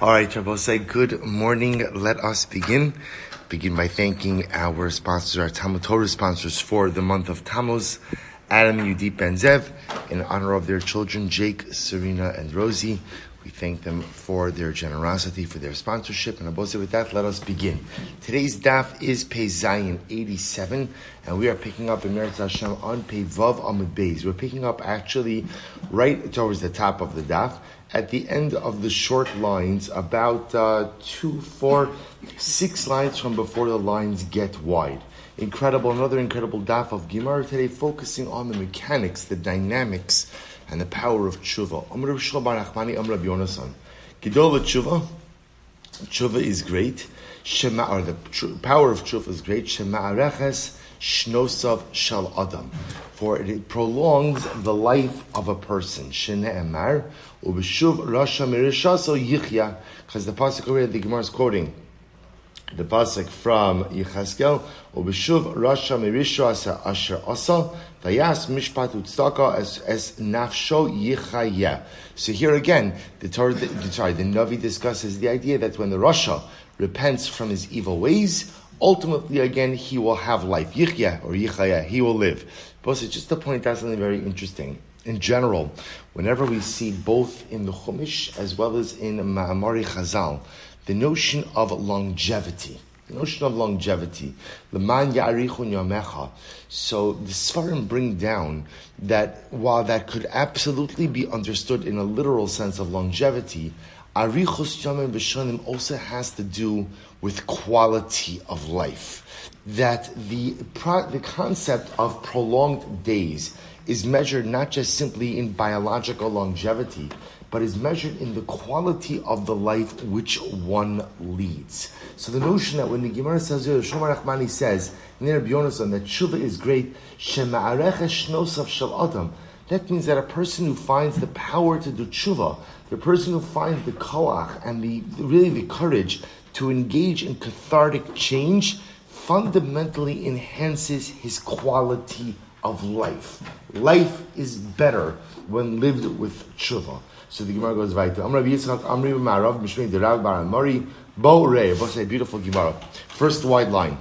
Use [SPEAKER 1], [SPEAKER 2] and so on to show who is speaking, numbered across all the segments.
[SPEAKER 1] All right, Rabosai, good morning. Let us begin. Begin by thanking our sponsors, our Talmud Torah sponsors for the month of Tammuz, Adam and Yudit Benzev, in honor of their children, Jake Sarina and Rosie. We thank them for their generosity, for their sponsorship. And Rabosai, with that, let us begin. Today's daf is Pei Zayin 87, and we are picking up in Meretz Hashem on Pei Vav Amud Beis. We're picking up actually right towards the top of the daf, at the end of the short lines, about 2, 4, 6 lines from before the lines get wide. Another incredible daf of Gemara today, focusing on the mechanics, the dynamics, and the power of tshuva. Amr Rav Shlomo bar Nachmani, Amr Rav Yonasan. Gidol tshuva is great. The power of tshuva is great. Shema'areches shnosav shal adam, for it prolongs the life of a person. Shene'emar ubeshuv rasha mirishaso yichya, because the pasuk over the Gemara is quoting the pasuk from Yecheskel, ubeshuv rasha mirisha asher asa vayas mishpat utzaka as nafsho yichaya. So here again, the Navi discusses the idea that when the Rasha repents from his evil ways, ultimately again he will have life. Yichya or yichaya, he will live. But just to point out something very interesting. In general, whenever we see both in the Chumash as well as in Ma'amari Chazal, the notion of longevity. L'man ya'arichun yamecha. So the Sfarim bring down that while that could absolutely be understood in a literal sense of longevity, arichus yamim b'shanim also has to do with quality of life. That the concept of prolonged days is measured not just simply in biological longevity, but is measured in the quality of the life which one leads. So the notion that when the Gemara says, Shlomo Rachmani says, Rabbi Yonasan, that tshuva is great, shema'areches shnosav shel adam, that means that a person who finds the power to do tshuva, the person who finds the koach and the courage to engage in cathartic change, fundamentally enhances his quality of life. Life is better when lived with tshuva. So the Gemara goes right to Amr Rabbi Yitzchak, Amri Marav, Mishmei Derav Bar Mari, Bo Urei. What's a beautiful Gemara? First wide line.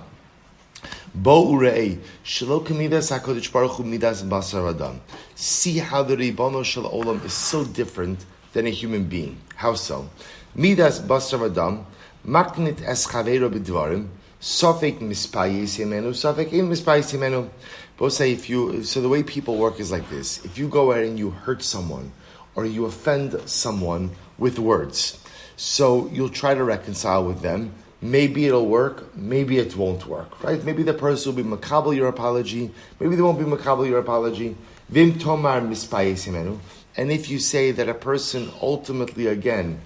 [SPEAKER 1] Bo Urei, Shelo Kamidas HaKadosh Baruch Hu Midas Basar Adam. See how the Ribono Shel Olam is so different than a human being. How so? Midas Basar Adam, Maknit Es Chaveiro B'Dvarim, Sofek Mispayis Yemenu, Sofek In Mispayis Yemenu. Both say so the way people work is like this. If you go ahead and you hurt someone, or you offend someone with words, so you'll try to reconcile with them. Maybe it'll work, maybe it won't work, right? Maybe the person will be makabel your apology, maybe they won't be makabel your apology. Vim tomar mispayis himenu. And if you say that a person ultimately, again,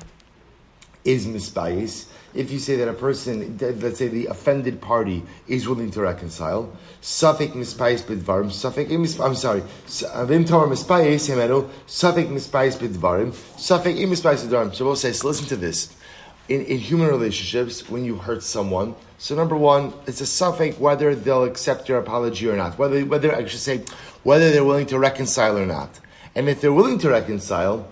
[SPEAKER 1] is mispayis, if you say that a person, let's say the offended party, is willing to reconcile, Safek mispayis bidvarim, Vim tomar mispayis himenu, Safek mispayis bidvarim, Safek im mispayis bidvarim. So we'll say, so listen to this. In human relationships, when you hurt someone, so number one, it's a suffix whether they'll accept your apology or not. Whether they're willing to reconcile or not. And if they're willing to reconcile,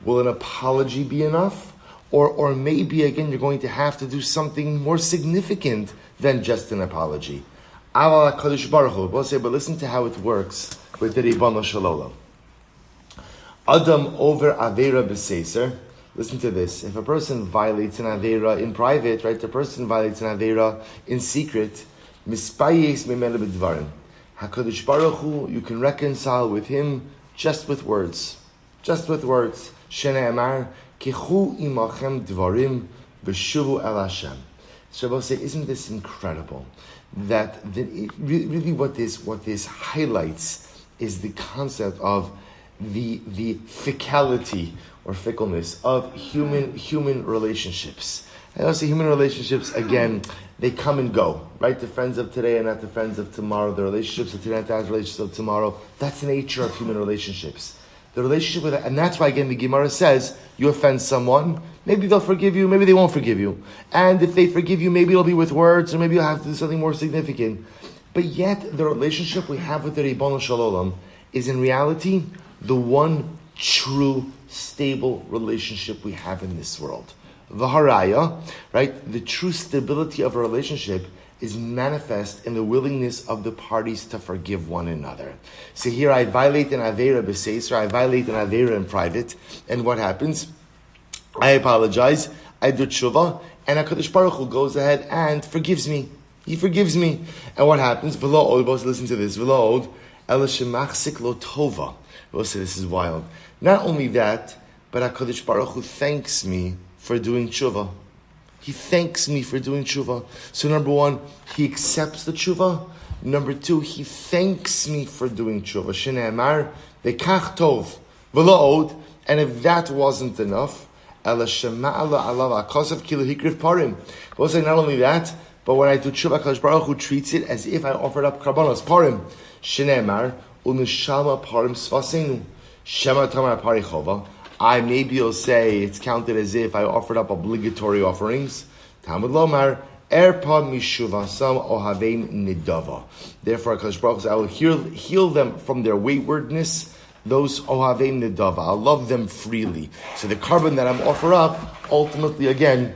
[SPEAKER 1] will an apology be enough? Or maybe, again, you're going to have to do something more significant than just an apology. But listen to how it works with the Ribono Shel Olam. Adam over Aveira B'Seiser. Listen to this. If a person violates an Aveira in private, right, the person violates an Aveira in secret, Mispayes Memele B'Dvarim. HaKadosh Baruch Hu, you can reconcile with him just with words. Shene'emar, Kechu imachem dvarim b'shuvu el Hashem. So I say, isn't this incredible? That really what this highlights is the concept of the ficality or fickleness of human relationships. And also human relationships, again, they come and go, right? The friends of today are not the friends of tomorrow. The relationships of today are not the relationships of tomorrow. That's the nature of human relationships. The relationship with, and that's why again the Gemara says, you offend someone, maybe they'll forgive you, maybe they won't forgive you. And if they forgive you, maybe it'll be with words, or maybe you'll have to do something more significant. But yet, the relationship we have with the Ribono Shel Olam is in reality the one true, stable relationship we have in this world. V'haraya, right? The true stability of a relationship is manifest in the willingness of the parties to forgive one another. So here I violate an Aveira b'seis, or I violate an Aveira in private, and what happens? I apologize, I do tshuva, and HaKadosh Baruch Hu goes ahead and forgives me. He forgives me. And what happens? V'lo od, listen to this, v'lo od, ela shemachzik lo tova. We'll say this is wild. Not only that, but HaKadosh Baruch Hu thanks me for doing tshuva. He thanks me for doing tshuva. So number one, he accepts the tshuva. Number two, he thanks me for doing tshuva. Shne'emar v'kach tov v'lo od. And if that wasn't enough, ela shema'ala alav akasav kilu hikriv parim. We'll say not only that, but when I do tshuva, HaKadosh Baruch Hu treats it as if I offered up karbanos parim. Shne'emar u'neshama parim svasenu. Shema tamar pari chova. Maybe you'll say it's counted as if I offered up obligatory offerings. Talmud Lomar, Erpa mishuvasam ohavein nidava. Therefore, HaKadosh Baruch Hu says, I will heal them from their waywardness, those ohavein nidava. I'll love them freely. So the carbon that I'm offer up, ultimately, again,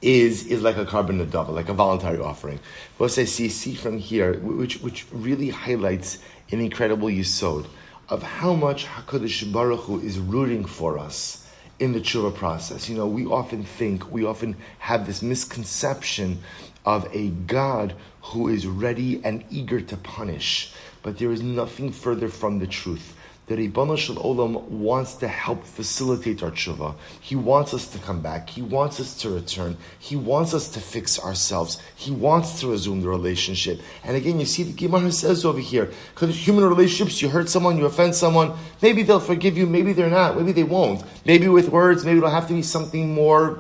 [SPEAKER 1] is like a carbon nidava, like a voluntary offering. What I see from here, which really highlights an incredible yesod of how much HaKadosh Baruch Hu is rooting for us in the tshuva process. You know, we often have this misconception of a God who is ready and eager to punish. But there is nothing further from the truth. The Ribono Shel Olam wants to help facilitate our tshuva. He wants us to come back. He wants us to return. He wants us to fix ourselves. He wants to resume the relationship. And again, you see the Gemara says over here, because human relationships, you hurt someone, you offend someone, maybe they'll forgive you, maybe they're not, maybe they won't. Maybe with words, maybe it'll have to be something more,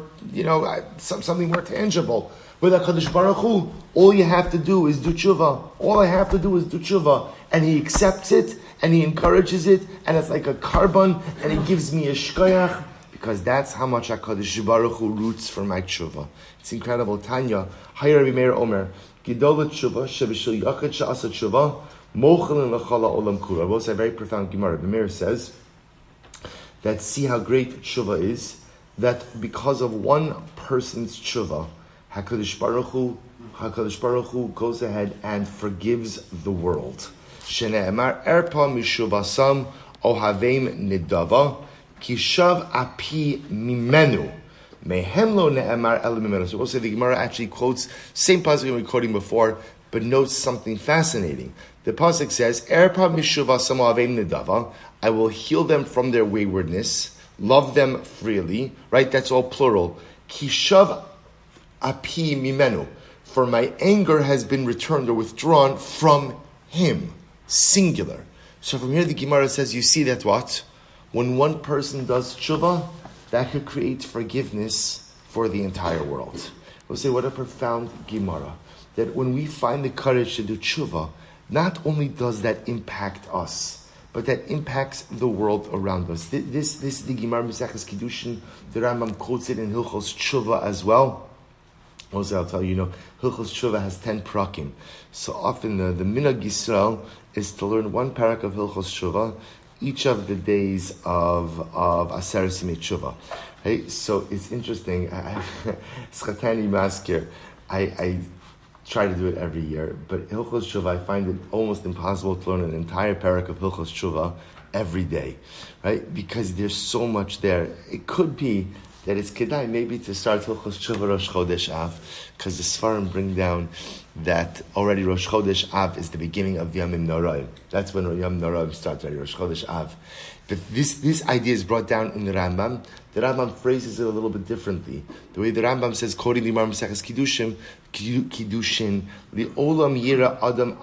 [SPEAKER 1] something more tangible. With HaKadosh Baruch Hu, all you have to do is do tshuva. All I have to do is do tshuva. And He accepts it, and He encourages it, and it's like a carbon, and He gives me a shkoyach, because that's how much HaKadosh Baruch Hu roots for my tshuva. It's incredible. Tanya, Hayar Rabbi Meir Omer, Gedolah tshuva, shebishul yachid she'asa tshuva, mochelin l'chala olam kura. Both a very profound Gemara. Rabbi Meir says that see how great tshuva is, that because of one person's tshuva, HaKadosh Baruch Hu goes ahead and forgives the world. Shene'emar erpa mishuvasam ohaveim nidava kishav api mimenu mehem lo ne'emar el mimenu. So we'll say the Gemara actually quotes same pasuk we were quoting before, but notes something fascinating. The pasuk says erpa mishuvasam ohaveim nidava. I will heal them from their waywardness, love them freely. Right? That's all plural. Kishav api mimenu, for my anger has been returned or withdrawn from him, singular. So from here the Gemara says, you see that what? When one person does tshuva, that could create forgiveness for the entire world. We'll say, what a profound Gemara. That when we find the courage to do tshuva, not only does that impact us, but that impacts the world around us. This is the Gemara Maseches Kiddushin. The Rambam quotes it in Hilchos Tshuva as well. Also, I'll tell you, Hilchos Tshuva has 10 prakim. So often the Minhag Yisrael is to learn one parak of Hilchos Tshuva each of the days of Aser Simei Tshuva. Right? So it's interesting. Schatani Maskir, I try to do it every year, but Hilchos Tshuva, I find it almost impossible to learn an entire parak of Hilchos Tshuva every day, right? Because there's so much there. It could be that it's kedai maybe to start Hilchos Tshuva Rosh Chodesh Av, because the Sfarim bring down that already Rosh Chodesh Av is the beginning of Yamim Noraim. That's when Yom Noraim starts, right? Rosh Chodesh Av. But this idea is brought down in the Rambam. The Rambam phrases it a little bit differently. The way the Rambam says, quoting the Gemara Maseches Kiddushin, Li'olam yira adam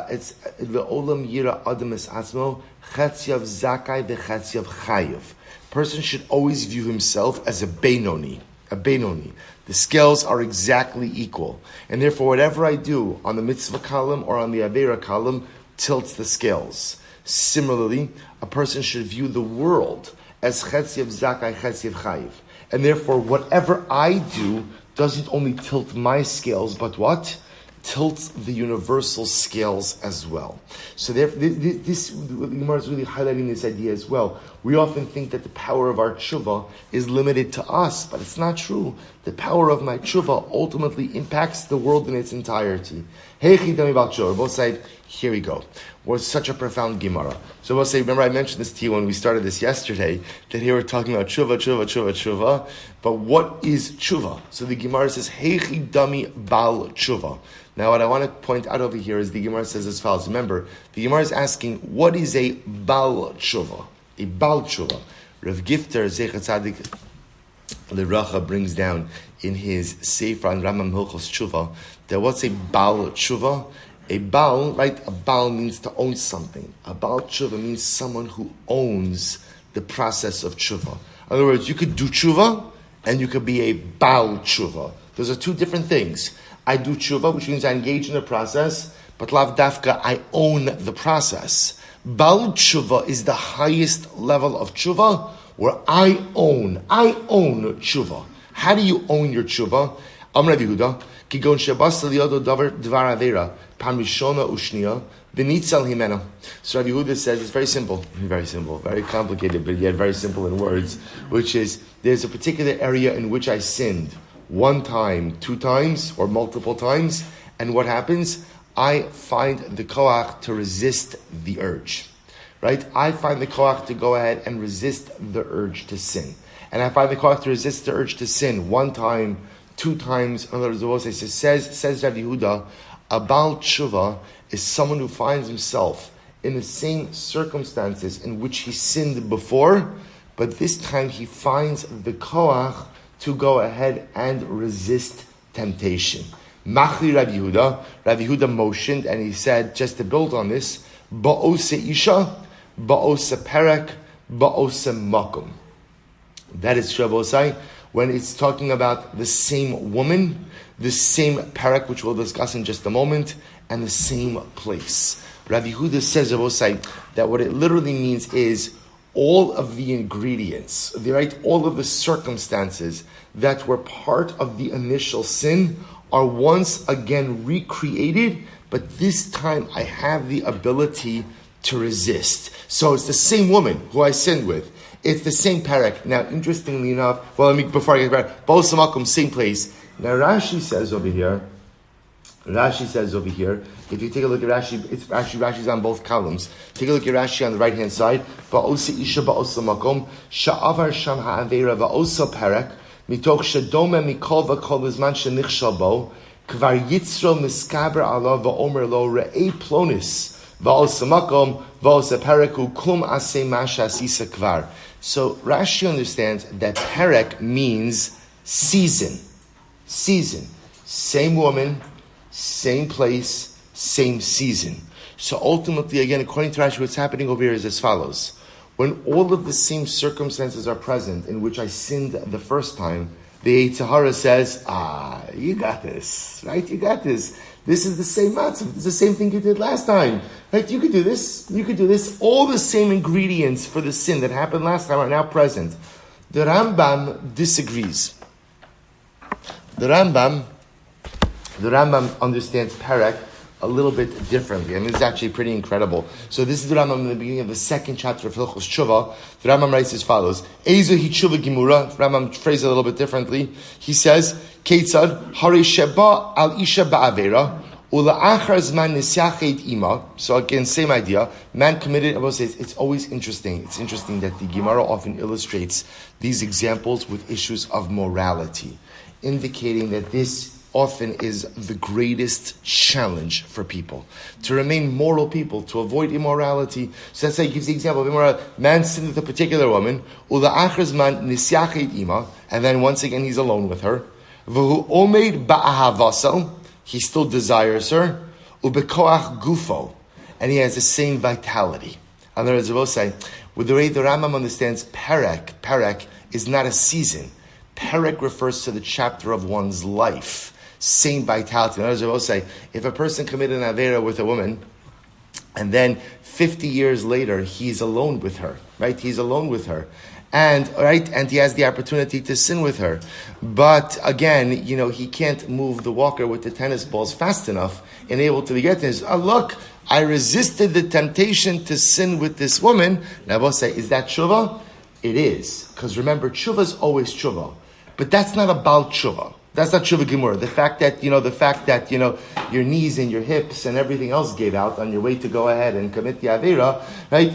[SPEAKER 1] it's Li'olam yira adam es atzmo, chetziav zakai v'chetziav chayiv. Person should always view himself as a Benoni. The scales are exactly equal. And therefore, whatever I do on the mitzvah column or on the Aveira column tilts the scales. Similarly, a person should view the world as Chetziav Zakai, Chetziav Chayiv. And therefore, whatever I do doesn't only tilt my scales, but what? tilts the universal scales as well. So therefore, this the Gemara is really highlighting this idea as well. We often think that the power of our tshuva is limited to us, but it's not true. The power of my tshuva ultimately impacts the world in its entirety. We'll say, here we go. Was such a profound Gemara. So we'll say, remember I mentioned this to you when we started this yesterday, that here we're talking about tshuva, but what is tshuva? So the Gemara says, Heichi dami bal tshuva. Now what I want to point out over here is the Gemara says as follows. Remember, the Gemara is asking, what is a bal tshuva? A bal tshuva. Rav Gifter, Zecher Tzadik, L'Racha brings down in his Sefer on Rambam Hilchos Tshuva that what's a bal tshuva? A Baal, right? A Baal means to own something. A Baal tshuva means someone who owns the process of tshuva. In other words, you could do tshuva and you could be a Baal tshuva. Those are two different things. I do tshuva, which means I engage in the process, but lav dafka, I own the process. Baal tshuva is the highest level of tshuva where I own tshuva. How do you own your tshuva? Amr Yehuda, kigon shebas liyodo dvar avera. Pamishona ushnia, v'nitzal himena. So Rabbi Yehuda says it's very simple, very complicated, but yet very simple in words, which is there's a particular area in which I sinned one time, two times, or multiple times, and what happens? I find the koach to resist the urge, right? I find the koach to go ahead and resist the urge to sin, and I find the koach to resist the urge to sin one time, two times. In other words, says Rabbi Yehuda, a Baal Tshuva is someone who finds himself in the same circumstances in which he sinned before, but this time he finds the koach to go ahead and resist temptation. Machli Rabbi Yehuda motioned and he said, just to build on this, Ba'ose Isha, Ba'ose Perek, Ba'ose Makom. That is Shabbosai, when it's talking about the same woman, the same parak, which we'll discuss in just a moment, and the same place. Rabbi Yehuda says, that what it literally means is all of the ingredients, all of the circumstances that were part of the initial sin are once again recreated, but this time I have the ability to resist. So it's the same woman who I sinned with. It's the same parak. Now, interestingly enough, before I get back, Baal Samakum, same place. Now Rashi says over here, if you take a look at Rashi, Rashi's on both columns. Take a look at Rashi on the right hand side. Ba'osa isha ba'osa makom, sha'avar sham ha'avera ba'osa perek, mitoch shadome mikol v'kol v'zman shenichshal bo, kvar yitzro miskaber alav va'omer lo re'ei plonis, va'osa makom, va'osa pereku kum aseh masha asisa kvar. So Rashi understands that perek means season. Same woman, same place, same season. So ultimately, again, according to Rashi, what's happening over here is as follows. When all of the same circumstances are present in which I sinned the first time, the Yitzhahara says, you got this, right? You got this. This is the same matzav. It's the same thing you did last time. Right? You could do this. All the same ingredients for the sin that happened last time are now present. The Rambam disagrees. The Rambam understands Perek a little bit differently. I mean, it's actually pretty incredible. So this is the Rambam in the beginning of the second chapter of Hilchos Tshuva. The Rambam writes as follows. Ezo hi tshuva gemura. Rambam phrases it a little bit differently. He says, Keitzad, hari sheba al isha ba'avera, ula'achar zman nisyachet ima. So again, same idea. Man committed, I will say, it's always interesting. It's interesting that the Gemara often illustrates these examples with issues of morality, indicating that this often is the greatest challenge for people, to remain moral people, to avoid immorality. So that's why he gives the example of immorality. Man sinned with a particular woman, and then once again he's alone with her. He still desires her, and he has the same vitality. In other words, I will say, with the way the Rambam understands Perek is not a season. Perek refers to the chapter of one's life. Same vitality. In other words, I will say, if a person committed an avera with a woman, and then 50 years later, he's alone with her, right? He's alone with her. and he has the opportunity to sin with her. But again, he can't move the walker with the tennis balls fast enough and able to get this. Look, I resisted the temptation to sin with this woman. Now we'll say, is that tshuva? It is. Because remember, tshuva is always tshuva. But that's not about tshuva. That's not tshuva gemura. The fact that your knees and your hips and everything else gave out on your way to go ahead and commit the avera, right?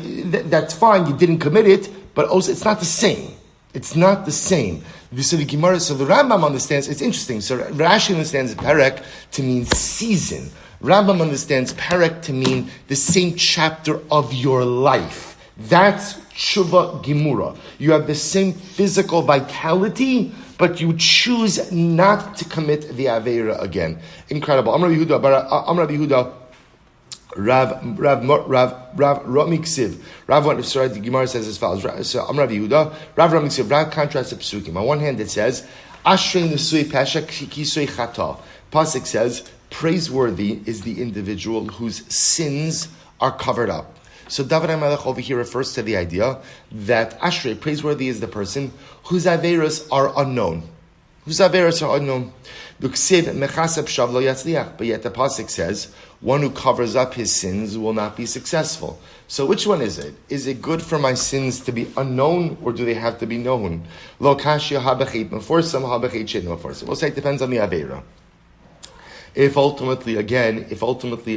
[SPEAKER 1] That's fine. You didn't commit it, but also it's not the same. It's not the same. So the Gemara, so the Rambam understands. It's interesting. So Rashi understands perek to mean season. Rambam understands perek to mean the same chapter of your life. That's tshuva gemura. You have the same physical vitality, but you choose not to commit the Aveira again. Incredible. Amar Rabbi Yehuda, Rav Miksiv. The Gemara says as follows. So Amar Rabbi Yehuda, Rav Miksiv, Rav contrasts the Pesukim. On one hand it says, Ashrei Nesui Pesha Kisui Chata. Pasuk says, praiseworthy is the individual whose sins are covered up. So David HaMelech over here refers to the idea that Ashrei, praiseworthy is the person whose averos are unknown. But yet the pasuk says, one who covers up his sins will not be successful. So which one is it? Is it good for my sins to be unknown, or do they have to be known? We'll say it depends on the avera. If ultimately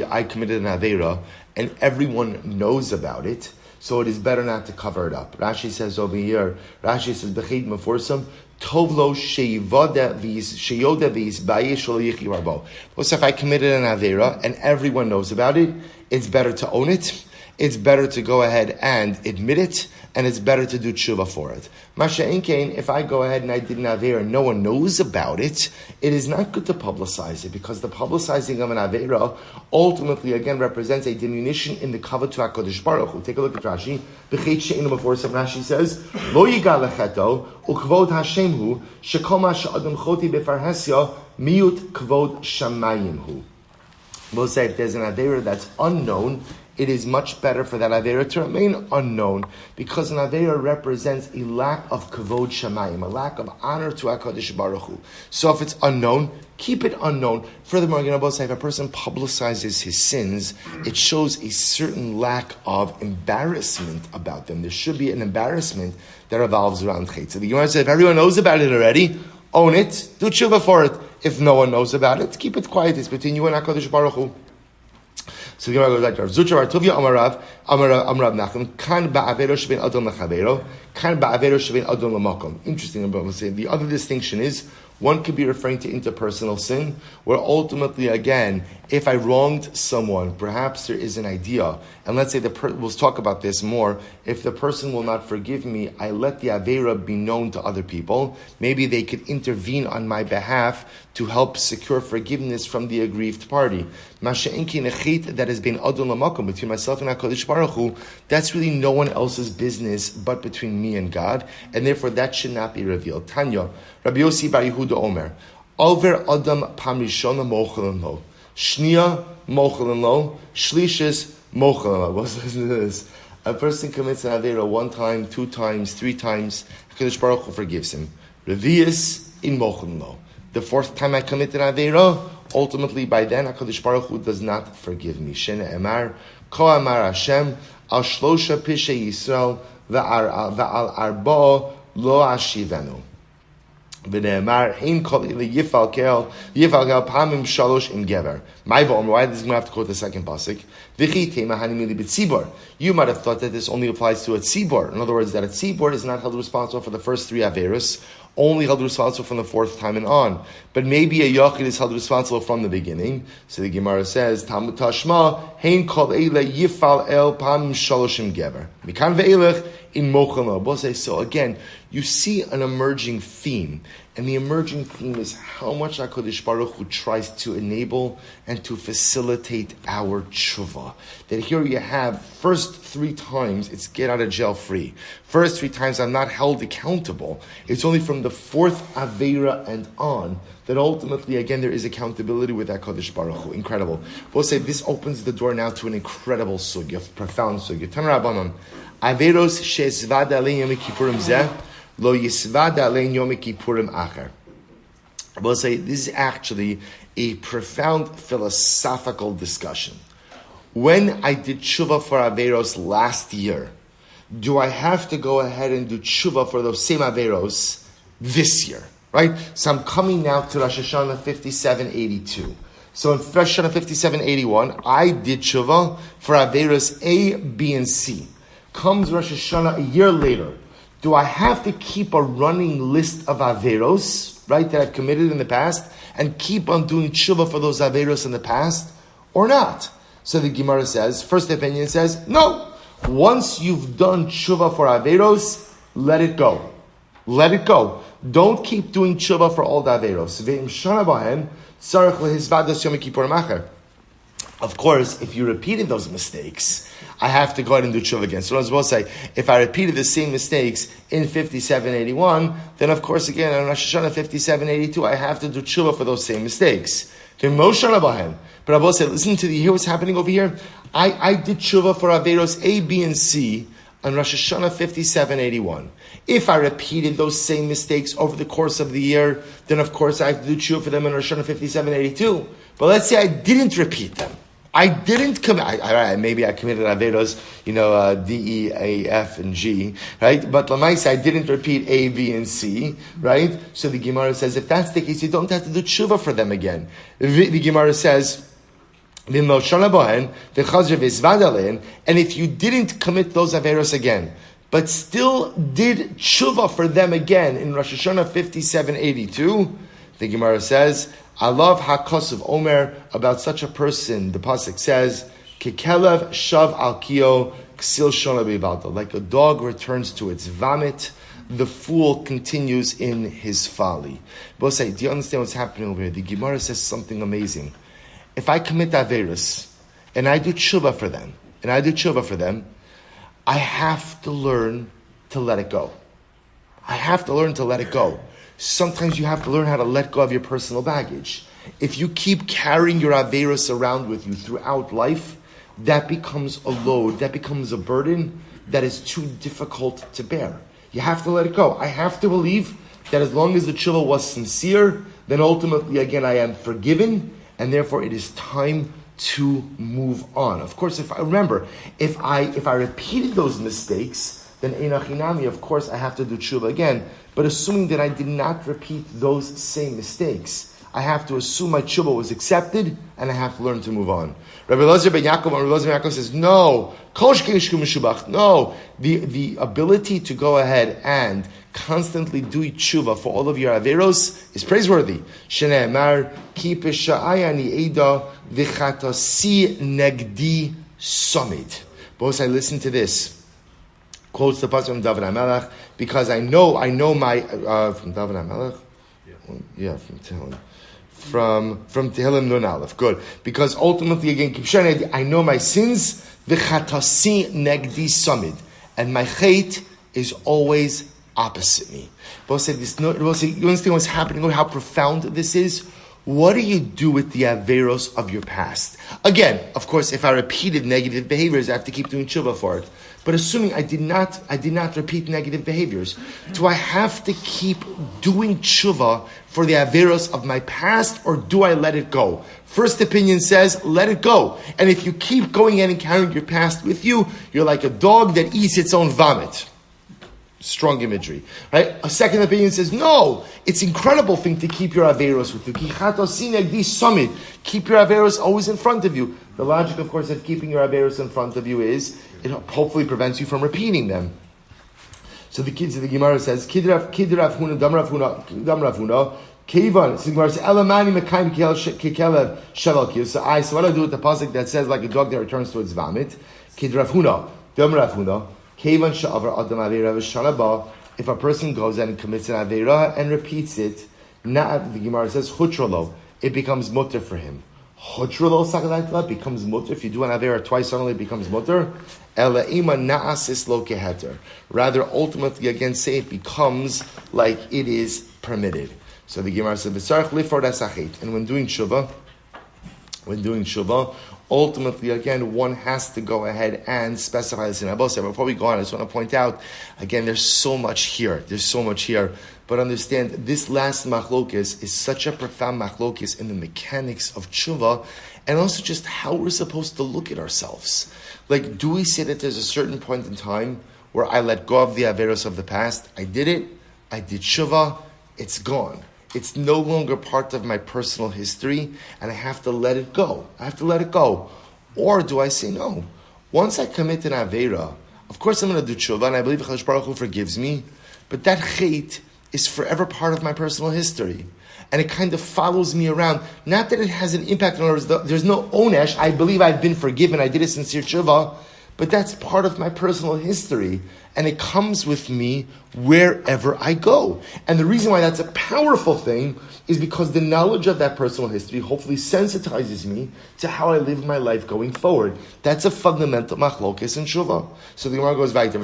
[SPEAKER 1] I committed an aveira and everyone knows about it, so it is better not to cover it up. Rashi says over here, B'chet meforsam, tovlo sheyoda v'yisbayeh shelo yichi rabo. So if I committed an aveira and everyone knows about it, it's better to own it, it's better to go ahead and admit it, and it's better to do tshuva for it. Masha Inkain, if I go ahead and I did an Aveira and no one knows about it, it is not good to publicize it, because the publicizing of an Aveira ultimately again represents a diminution in the kavod to HaKadosh Baruch Hu. Take a look at Rashi. B'chet she'enu before some Rashi says, Lo yigal lecheto, ukvod Hashem hu, shekol ma she'adam choti befarhesya, miut kvod shamayim hu. We'll say if there's an Aveira that's unknown, it is much better for that Aveira to remain unknown, because an Aveira represents a lack of kavod shamayim, a lack of honor to HaKadosh Baruch Hu. So if it's unknown, keep it unknown. Furthermore, if a person publicizes his sins, it shows a certain lack of embarrassment about them. There should be an embarrassment that revolves around chet. So the Gemara says, if everyone knows about it already, own it, do tshuva for it. If no one knows about it, keep it quiet. It's between you and HaKadosh Baruch Hu. So the Gemara goes like this: Zuchar Artuvia Amarav Nachum Kan Ba'avero Shevin Adon Lachavero Kan Ba'avero Shevin Adon Lamakom. Interesting about what say. The other distinction is one could be referring to interpersonal sin, where ultimately, again, if I wronged someone, perhaps there is an idea, and let's say we'll talk about this more. If the person will not forgive me, I let the avera be known to other people. Maybe they could intervene on my behalf to help secure forgiveness from the aggrieved party. Masha'inki nechit that has been adon lamakom between myself and HaKadosh Baruch Hu, that's really no one else's business but between me and God, and therefore that should not be revealed. Tanya, Rabbi Yossi Bar Yehuda Omer, Over Adam Pamrishona Mochelen Lo, Shnia Mochelen Lo, Shlishis Mochelen Lo. What is this? A person commits an avera 1 time, 2 times, 3 times, HaKadosh Baruch Hu forgives him. Revius in Mochelen Lo. The 4th time I commit an avera, ultimately by then HaKadosh Baruch Hu does not forgive me. Shene Emar, Ko Amar Hashem, Al Shlosha Pishe Yisrael, Va'al Arba Lo Ashivenu. V'ne'emar hein kol yifal kel pamim shalosh im gever. My bom, why does it have to quote the second pasuk? V'chi tema hanimili b'tzibor. You might have thought that this only applies to a tzibor. In other words, that a tzibor is not held responsible for the first 3 averos, only held responsible from the 4th time and on. But maybe a yachid is held responsible from the beginning. So the Gemara says, Talmud Tashma, hein kol eile yifal el pamim shalosh im gever. Mikan ve'elech in mochel. So again, you see an emerging theme. And the emerging theme is how much HaKadosh Baruch Hu tries to enable and to facilitate our tshuva. That here you have, first 3 times, it's get out of jail free. First 3 times, I'm not held accountable. It's only from the 4th Aveira and on that ultimately, again, there is accountability with HaKadosh Baruch Hu. Incredible. We'll say this opens the door now to an incredible sugya, profound sugya. Tan Rabbanon, Averos she'esvad alein Yom Kippurim zeh, lo yisvad alein Yom Kippurim acher. I will say this is actually a profound philosophical discussion. When I did tshuva for Averos last year, do I have to go ahead and do tshuva for those same Averos this year? Right? So I'm coming now to Rosh Hashanah 5782. So in Rosh Hashanah 5781, I did tshuva for Averos A, B, and C. Comes Rosh Hashanah a year later. Do I have to keep a running list of Averos, right, that I've committed in the past, and keep on doing tshuva for those Averos in the past, or not? So the Gemara says, first opinion says, no. Once you've done tshuva for Averos, let it go. Let it go. Don't keep doing tshuva for all the Averos. Of course, if you repeated those mistakes, I have to go ahead and do tshuva again. So I was supposed to say, if I repeated the same mistakes in 5781, then of course again, on Rosh Hashanah 5782, I have to do tshuva for those same mistakes. But I will say, listen to hear what's happening over here. I did tshuva for Averos A, B, and C on Rosh Hashanah 5781. If I repeated those same mistakes over the course of the year, then of course I have to do tshuva for them on Rosh Hashanah 5782. But let's say I didn't repeat them. I didn't commit. Maybe I committed Averos, D, E, A, F, and G, right? But Lamaisa, I didn't repeat A, B, and C, right? So the Gemara says, if that's the case, you don't have to do tshuva for them again. The Gemara says, and if you didn't commit those Averos again, but still did tshuva for them again in Rosh Hashanah 5782, the Gemara says, I love Hakos of Omer about such a person. The pasuk says, "Kikelev shav al kio ksil shona bevaldo." Like a dog returns to its vomit, the fool continues in his folly. Both say, do you understand what's happening over here? The Gemara says something amazing. If I commit Averos and I do tshuva for them, I have to learn to let it go. I have to learn to let it go. Sometimes you have to learn how to let go of your personal baggage. If you keep carrying your Averos around with you throughout life, that becomes a load, that becomes a burden that is too difficult to bear. You have to let it go. I have to believe that as long as the tshuva was sincere, then ultimately, again, I am forgiven, and therefore it is time to move on. Of course, if I repeated those mistakes, then Einachinami, of course, I have to do tshuva again. But assuming that I did not repeat those same mistakes, I have to assume my tshuva was accepted, and I have to learn to move on. Rabbi Elazar ben Yaakov says, no, no, the ability to go ahead and constantly do tshuva for all of your Averos is praiseworthy. Shneimar ki pesha'ayani eda v'chatasi negdi somid. Both I listen to this. Quotes the pasuk from David HaMelech, because I know my from David HaMelech, from Tehillim, from Tehillim Nun Aleph. Good, because ultimately again, I know my sins. V'chatasi negdi samid, and my chait is always opposite me. Both said this. You understand what's happening? How profound this is. What do you do with the Averos of your past? Again, of course, if I repeated negative behaviors, I have to keep doing tshuva for it. But assuming I did not repeat negative behaviors, do I have to keep doing tshuva for the Averos of my past, or do I let it go? First opinion says, let it go. And if you keep going in and carrying your past with you, you're like a dog that eats its own vomit. Strong imagery, right? A second opinion says, no, it's an incredible thing to keep your Averos with you. Keep your Averos always in front of you. The logic, of course, of keeping your Averos in front of you is, it hopefully prevents you from repeating them. So the Gemara says, Kid Rav Huna, Dam Rav Huna, Kevan, so the Gemara says, Elamani Mekayim Kekelev Shevel. So what do I do with the pasuk that says, like a dog that returns to its vomit? Kid Rav Huna, Dam Rav Huna, if a person goes and commits an Aveira and repeats it, the Gemara says, Chutrolo, it becomes mutter for him. Chutrolo sakalaitla becomes mutter. If you do an Aveira twice, suddenly it becomes mutter. Elaima na'asis lo keheter. Rather, ultimately, again, say it becomes like it is permitted. So the Gemara says, and when doing tshuva, when doing tshuva, ultimately, again, one has to go ahead and specify this in Abosai. Before we go on, I just want to point out, again, there's so much here. But understand, this last machlokes is such a profound machlokes in the mechanics of tshuva, and also just how we're supposed to look at ourselves. Like, do we say that there's a certain point in time where I let go of the averos of the past? I did it. I did tshuva. It's gone. It's no longer part of my personal history, and I have to let it go. Or do I say no? Once I commit an avera, of course I'm going to do tshuva, and I believe Chalash Baruch Hu forgives me, but that chait is forever part of my personal history. And it kind of follows me around. Not that it has an impact on others. There's no onesh. I believe I've been forgiven. I did a sincere tshuva. But that's part of my personal history. And it comes with me wherever I go. And the reason why that's a powerful thing is because the knowledge of that personal history hopefully sensitizes me to how I live my life going forward. That's a fundamental machlokes in tshuva. So the Gemara goes weiter.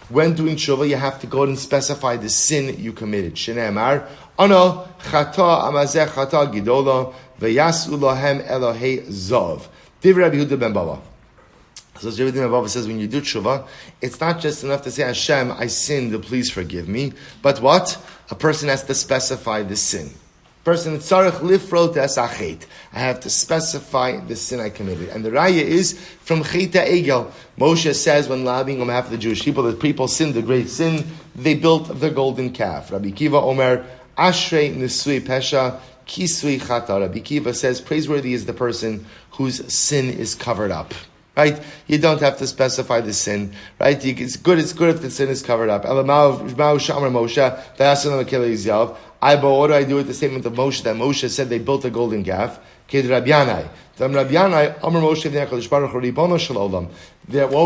[SPEAKER 1] When doing tshuva, you have to go and specify the sin you committed. Shneimar, Ano chata amazeh chata gidola veyasu lahem Elohei zav. Divrei Rabbi Yudit Benzev. So Yudit Benzev says, when you do tshuva, it's not just enough to say, Hashem, I sinned, please forgive me. But what? A person has to specify the sin. Person tzarich lifrot esachet. I have to specify the sin I committed. And the raya is from Cheta Egel. Moshe says when lobbying on behalf of the Jewish people, that people sinned the great sin, they built the golden calf. Rabbi Kiva Omer, Ashrei Nisui Pesha, Kisui Chata. Rabbi Kiva says, praiseworthy is the person whose sin is covered up. Right? You don't have to specify the sin. Right? It's good if the sin is covered up. What do I do with the statement of Moshe that Moshe said they built a golden calf? What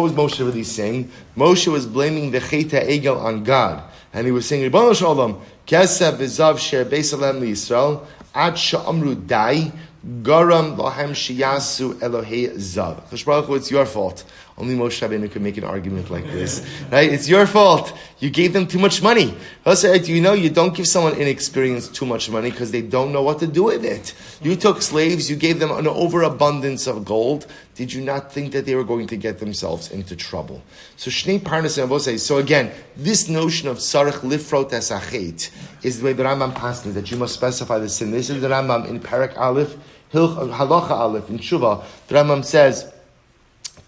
[SPEAKER 1] was Moshe really saying? Moshe was blaming the Cheta Egel on God. And he was saying, Ribono Shalom, Kesef v'zav sher beisalem liYisrael, ad sha'amru dai, garam lahem shiyasu Elohei zav. Chalash Baruch Hu, it's your fault. Only Moshe Rabbeinu could make an argument like this. Right? It's your fault. You gave them too much money. You don't give someone inexperienced too much money because they don't know what to do with it. You took slaves, you gave them an overabundance of gold. Did you not think that they were going to get themselves into trouble? So Shnei Parnas and Avosai. So again, this notion of Sarich Lifrot Esachet is the way the Rambam passes, that you must specify the sin. This is the Rambam in Parak Aleph, Halacha Aleph, in Shuvah. The Rambam says,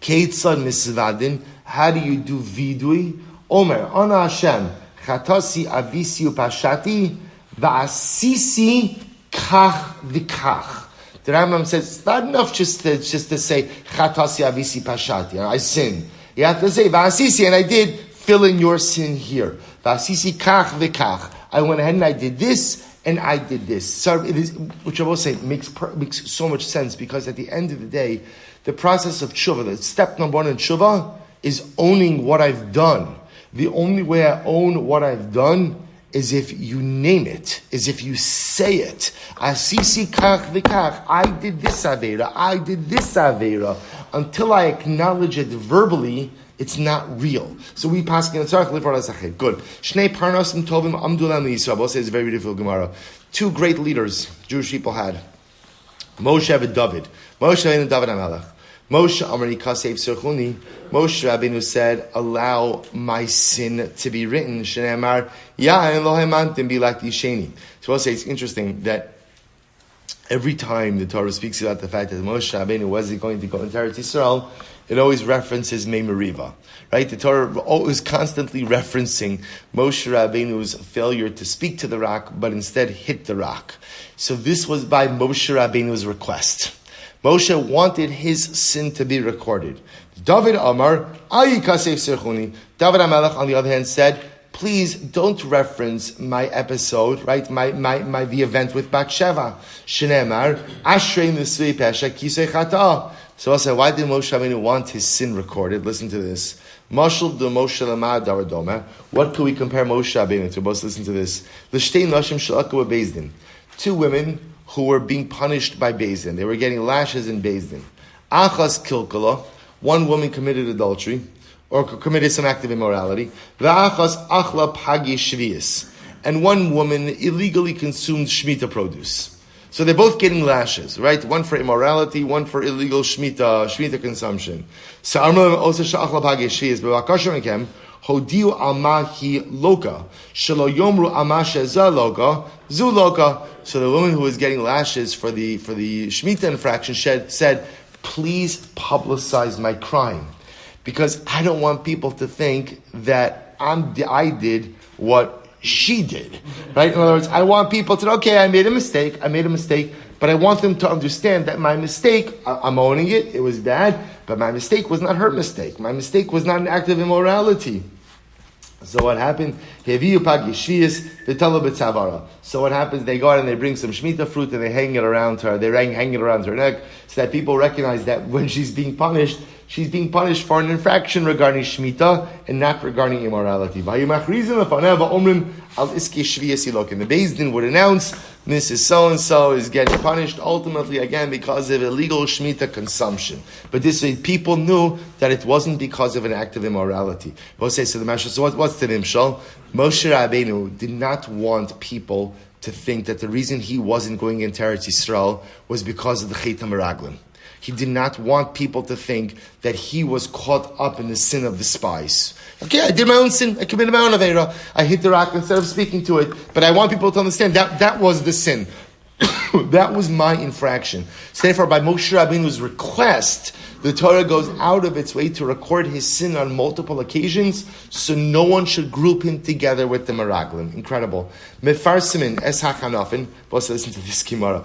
[SPEAKER 1] Keitzad misvadin, how do you do vidui? Omer, Ana Hashem, Chatasi avisi upashati, va'asisi kach v'kach. The Rambam says, it's not enough just to say, Chatasi avisi pashati, I sinned. You have to say, va'asisi, and I did fill in your sin here. Va'asisi kach v'kach. I went ahead and I did this, and I did this. So it is, which I will say makes so much sense, because at the end of the day, the process of tshuva, the step number one in tshuva, is owning what I've done. The only way I own what I've done is if you name it, is if you say it. Asisi kach v'kach. I did this avera. I did this avera. Until I acknowledge it verbally, it's not real. So we pass in tzarich lifrot esachet. Good. Shnei parnasim tovim amdu lam liYisrael. Both say it's a very beautiful Gemara. Two great leaders Jewish people had, Moshe and David. Moshe and David HaMelech. Moshe Amari Kasev Serchuni. Moshe Rabbeinu said, allow my sin to be written. Shneimar Ya'en Lohem Antim Bilak Yisheni. So I'll say it's interesting that every time the Torah speaks about the fact that Moshe Rabbeinu wasn't going to go into Eretz Yisrael, it always references Mei Meriva. Right? The Torah always constantly referencing Moshe Rabbeinu's failure to speak to the rock, but instead hit the rock. So this was by Moshe Rabbeinu's request. Moshe wanted his sin to be recorded. David Amar, Ayi Kasef Serchuni. David HaMelech, on the other hand, said, please don't reference my episode, right? The event with Bathsheba. Shneimar, Ashrei Nisui Pesha Kisei Chata. So I'll say, why did Moshe Rabbeinu want his sin recorded? Listen to this. Mashal de Moshe Lamad Daradoma. What could we compare Moshe Rabbeinu to? Both listen to this. L'shtei nashim shalaku bezdin. Two women who were being punished by Beis Din. They were getting lashes in Beis Din. Achas kilkala, one woman committed adultery, or committed some act of immorality. V'achas achla pagi shvius, and one woman illegally consumed Shemitah produce. So they're both getting lashes, right? One for immorality, one for illegal shmita consumption. So Amram also sha'ach lapag yeshiyas, b'vakashem mekem, hodiu alma hi loka, shelo yomru alma sheza loka, zu loka. So the woman who was getting lashes for the shmita infraction said, please publicize my crime, because I don't want people to think that I did what she did, right? In other words, I want people to know, okay, I made a mistake, but I want them to understand that my mistake, I'm owning it was bad, but my mistake was not her mistake. My mistake was not an act of immorality. So what happened? So what happens? They go out and they bring some shmita fruit and they hang it around her. They hang it around her neck so that people recognize that when she's being punished for an infraction regarding shmita and not regarding immorality. And the Beis Din would announce, Mrs. So-and-so is getting punished ultimately, again, because of illegal shmita consumption. But this way, people knew that it wasn't because of an act of immorality. So what's the nimshal? Moshe Rabbeinu did not want people to think that the reason he wasn't going into Eretz Yisrael was because of the Chet HaMeraglim. He did not want people to think that he was caught up in the sin of the spies. Okay, I did my own sin. I committed my own aveira. I hit the rock instead of speaking to it. But I want people to understand that was the sin. That was my infraction. So therefore, by Moshe Rabbeinu's request, the Torah goes out of its way to record his sin on multiple occasions, so no one should group him together with the Meraglim. Incredible. Mefarsimin es hachanafin. Let's listen to this Gemara.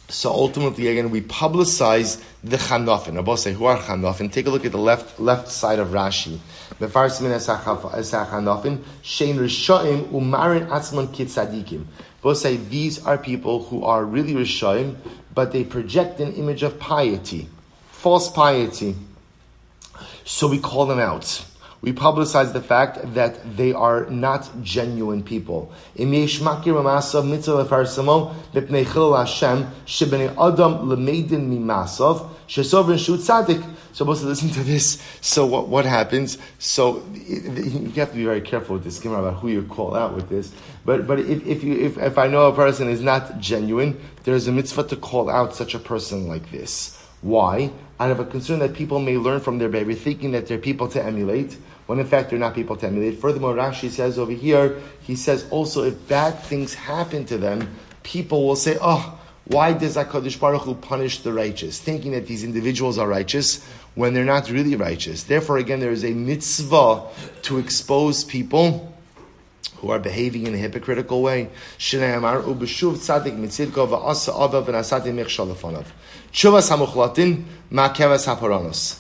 [SPEAKER 1] So ultimately, again, we publicize the Chanafin. Abosai, who are Chanafin? Take a look at the left side of Rashi. Mefarsimin es hachanafin, shein rishaim umarin atzman kitzadikim. Abosai, these are people who are really rishaim, but they project an image of piety, false piety. So we call them out. We publicize the fact that they are not genuine people. So what's the listen to this. So what happens? So you have to be very careful with this Gemara about who you call out with this. But if I know a person is not genuine, there is a mitzvah to call out such a person like this. Why? Out of a concern that people may learn from their behavior, thinking that they're people to emulate, when in fact they're not people to emulate. Furthermore, Rashi says over here, he says also if bad things happen to them, people will say, oh, why does HaKadosh Baruch Hu punish the righteous? Thinking that these individuals are righteous when they're not really righteous. Therefore, again, there is a mitzvah to expose people who are behaving in a hypocritical way. Chuvas hamukhlatin ma'kevas haporanos.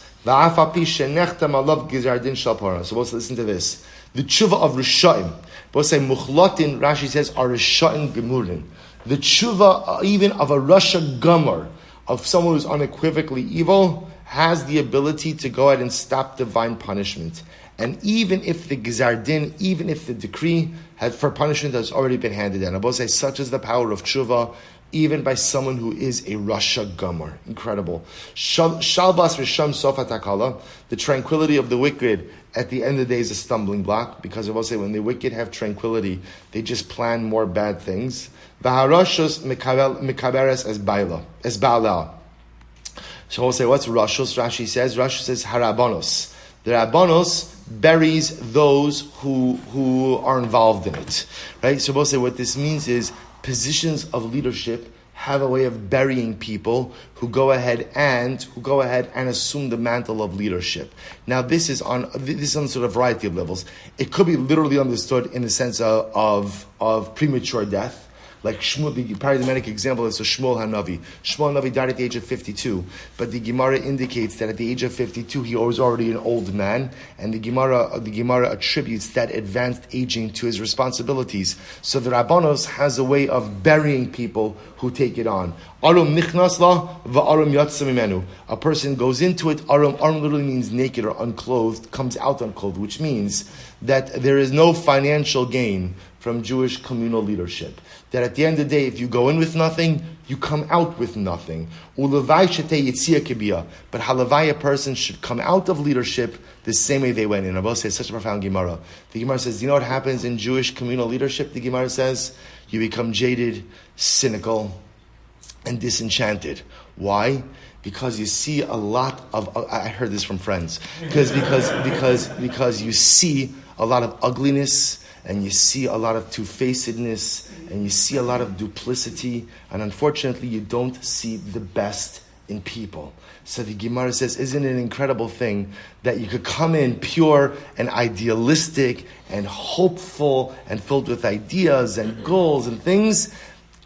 [SPEAKER 1] So let's listen to this. The tshuva of Risha'im, both say mukhlatin, Rashi says, are Risha'im gemurin. The tshuva even of a Rasha Gomer, of someone who's unequivocally evil, has the ability to go ahead and stop divine punishment. And even if the Gizar Din, even if the decree for punishment has already been handed down. Abba say, such is the power of tshuva, even by someone who is a Rasha Gomer. Incredible. Shalbas Risham Sofat Takala, the tranquility of the wicked at the end of the day is a stumbling block, because I will say when the wicked have tranquility, they just plan more bad things. Vaharashos mikaberes as ba'ala. So we'll say, what's Rashos? Rashi says harabanos. The Rabbanos buries those who are involved in it. Right? So we'll say what this means is positions of leadership have a way of burying people who go ahead and assume the mantle of leadership. Now this is on sort of variety of levels. It could be literally understood in the sense of premature death. Like Shmuel, the paradigmatic example is Shmuel HaNavi. Shmuel HaNavi died at the age of 52, but the Gemara indicates that at the age of 52 he was already an old man, and the Gemara attributes that advanced aging to his responsibilities. So the Rabbanos has a way of burying people who take it on. Arum nichnas la va'arum yatsa mimenu. A person goes into it. Arum literally means naked or unclothed, comes out unclothed, which means that there is no financial gain from Jewish communal leadership. That at the end of the day, if you go in with nothing, you come out with nothing. Ulevai shetei yitzia kibiyah. But halavai, a person should come out of leadership the same way they went in. Rabbi says such a profound Gemara. The Gemara says, you know what happens in Jewish communal leadership? The Gemara says, you become jaded, cynical, and disenchanted. Why? Because you see a lot of, I heard this from friends, because you see a lot of ugliness, and you see a lot of two-facedness, and you see a lot of duplicity, and unfortunately you don't see the best in people. So the Gemara says, isn't it an incredible thing that you could come in pure and idealistic and hopeful and filled with ideas and goals and things,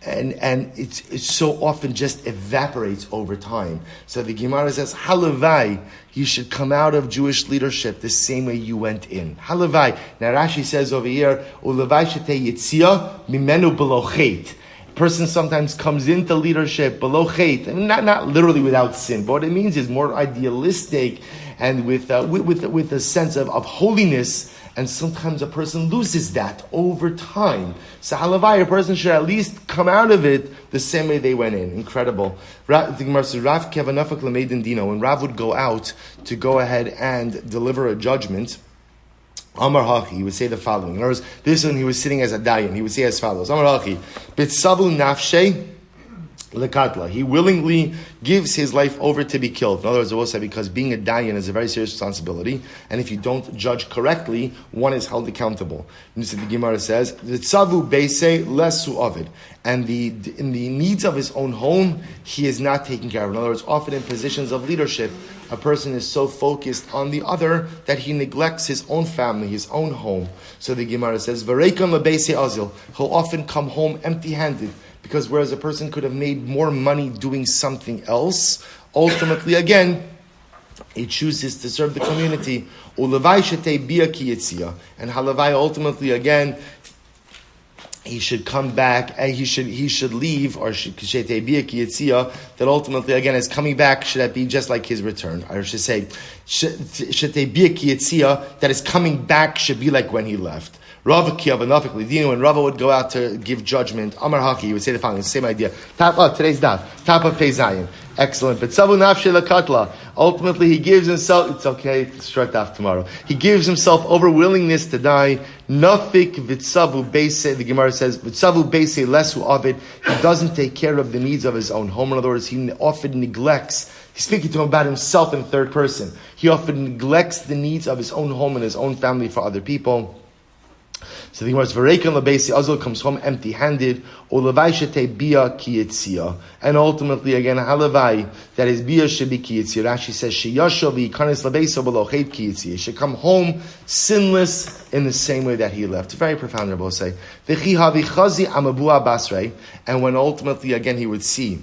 [SPEAKER 1] and it's so often just evaporates over time. So the Gemara says, halavai, you should come out of Jewish leadership the same way you went in. Halavai. Now Rashi says over here, ulavai shetei yitzia mimenu below chet. Person sometimes comes into leadership below chet, and not literally without sin, but what it means is more idealistic and with a sense of holiness. And sometimes a person loses that over time. So halavai, a person should at least come out of it the same way they went in. Incredible. The Gemara says, Rav kevanafak lemeidin dino. When Rav would go out to go ahead and deliver a judgment, Amar Hachi, he would say the following. In other words, this one he was sitting as a dayan. He would say as follows. Amar Hachi, bitzavu nafshe lekatla. He willingly gives his life over to be killed. In other words, I will say, because being a dayan is a very serious responsibility, and if you don't judge correctly, one is held accountable. And so the Gemara says, "Tzavu beise lesu ovid," and in the needs of his own home, he is not taken care of. In other words, often in positions of leadership, a person is so focused on the other that he neglects his own family, his own home. So the Gemara says, "V'reikam lebeise azil." He'll often come home empty-handed. Because whereas a person could have made more money doing something else, ultimately, again, he chooses to serve the community. Ulavai shetei bia ki yitzia. And halavai, ultimately, again, he should come back, and he should leave, or shetei bia ki yitzia, that ultimately, again, his coming back should that be just like his return. I should say, shetei bia ki yitzia, that his coming back should be like when he left. Rav Kiyavanafik Lidino, when Rava would go out to give judgment, Amar Haki, he would say the following, same idea. Today's daf, top of Pei Zayin. Excellent. But Tzavu Nafshe Lakatla, ultimately he gives himself, it's okay, it's struck off tomorrow. He gives himself over willingness to die. Nafik Vitzavu Beise, the Gemara says, Vitzavu Beise Lesu Avid, he doesn't take care of the needs of his own home. In other words, he often neglects, he's speaking to him about himself in third person. He often neglects the needs of his own home and his own family for other people. So the Gemara says, "V'reikan lebeisi azul," comes home empty-handed. Ulavai shetei bia ki yitzia, and ultimately again halavai, that his bia should be ki yitzia. Rashi says, "Sheyashov v'yikanis lebeisi below chet ki yitzia." He should come home sinless in the same way that he left. Very profound, Rabbi say. V'chi havichazi amabua basrei, and when ultimately again he would see,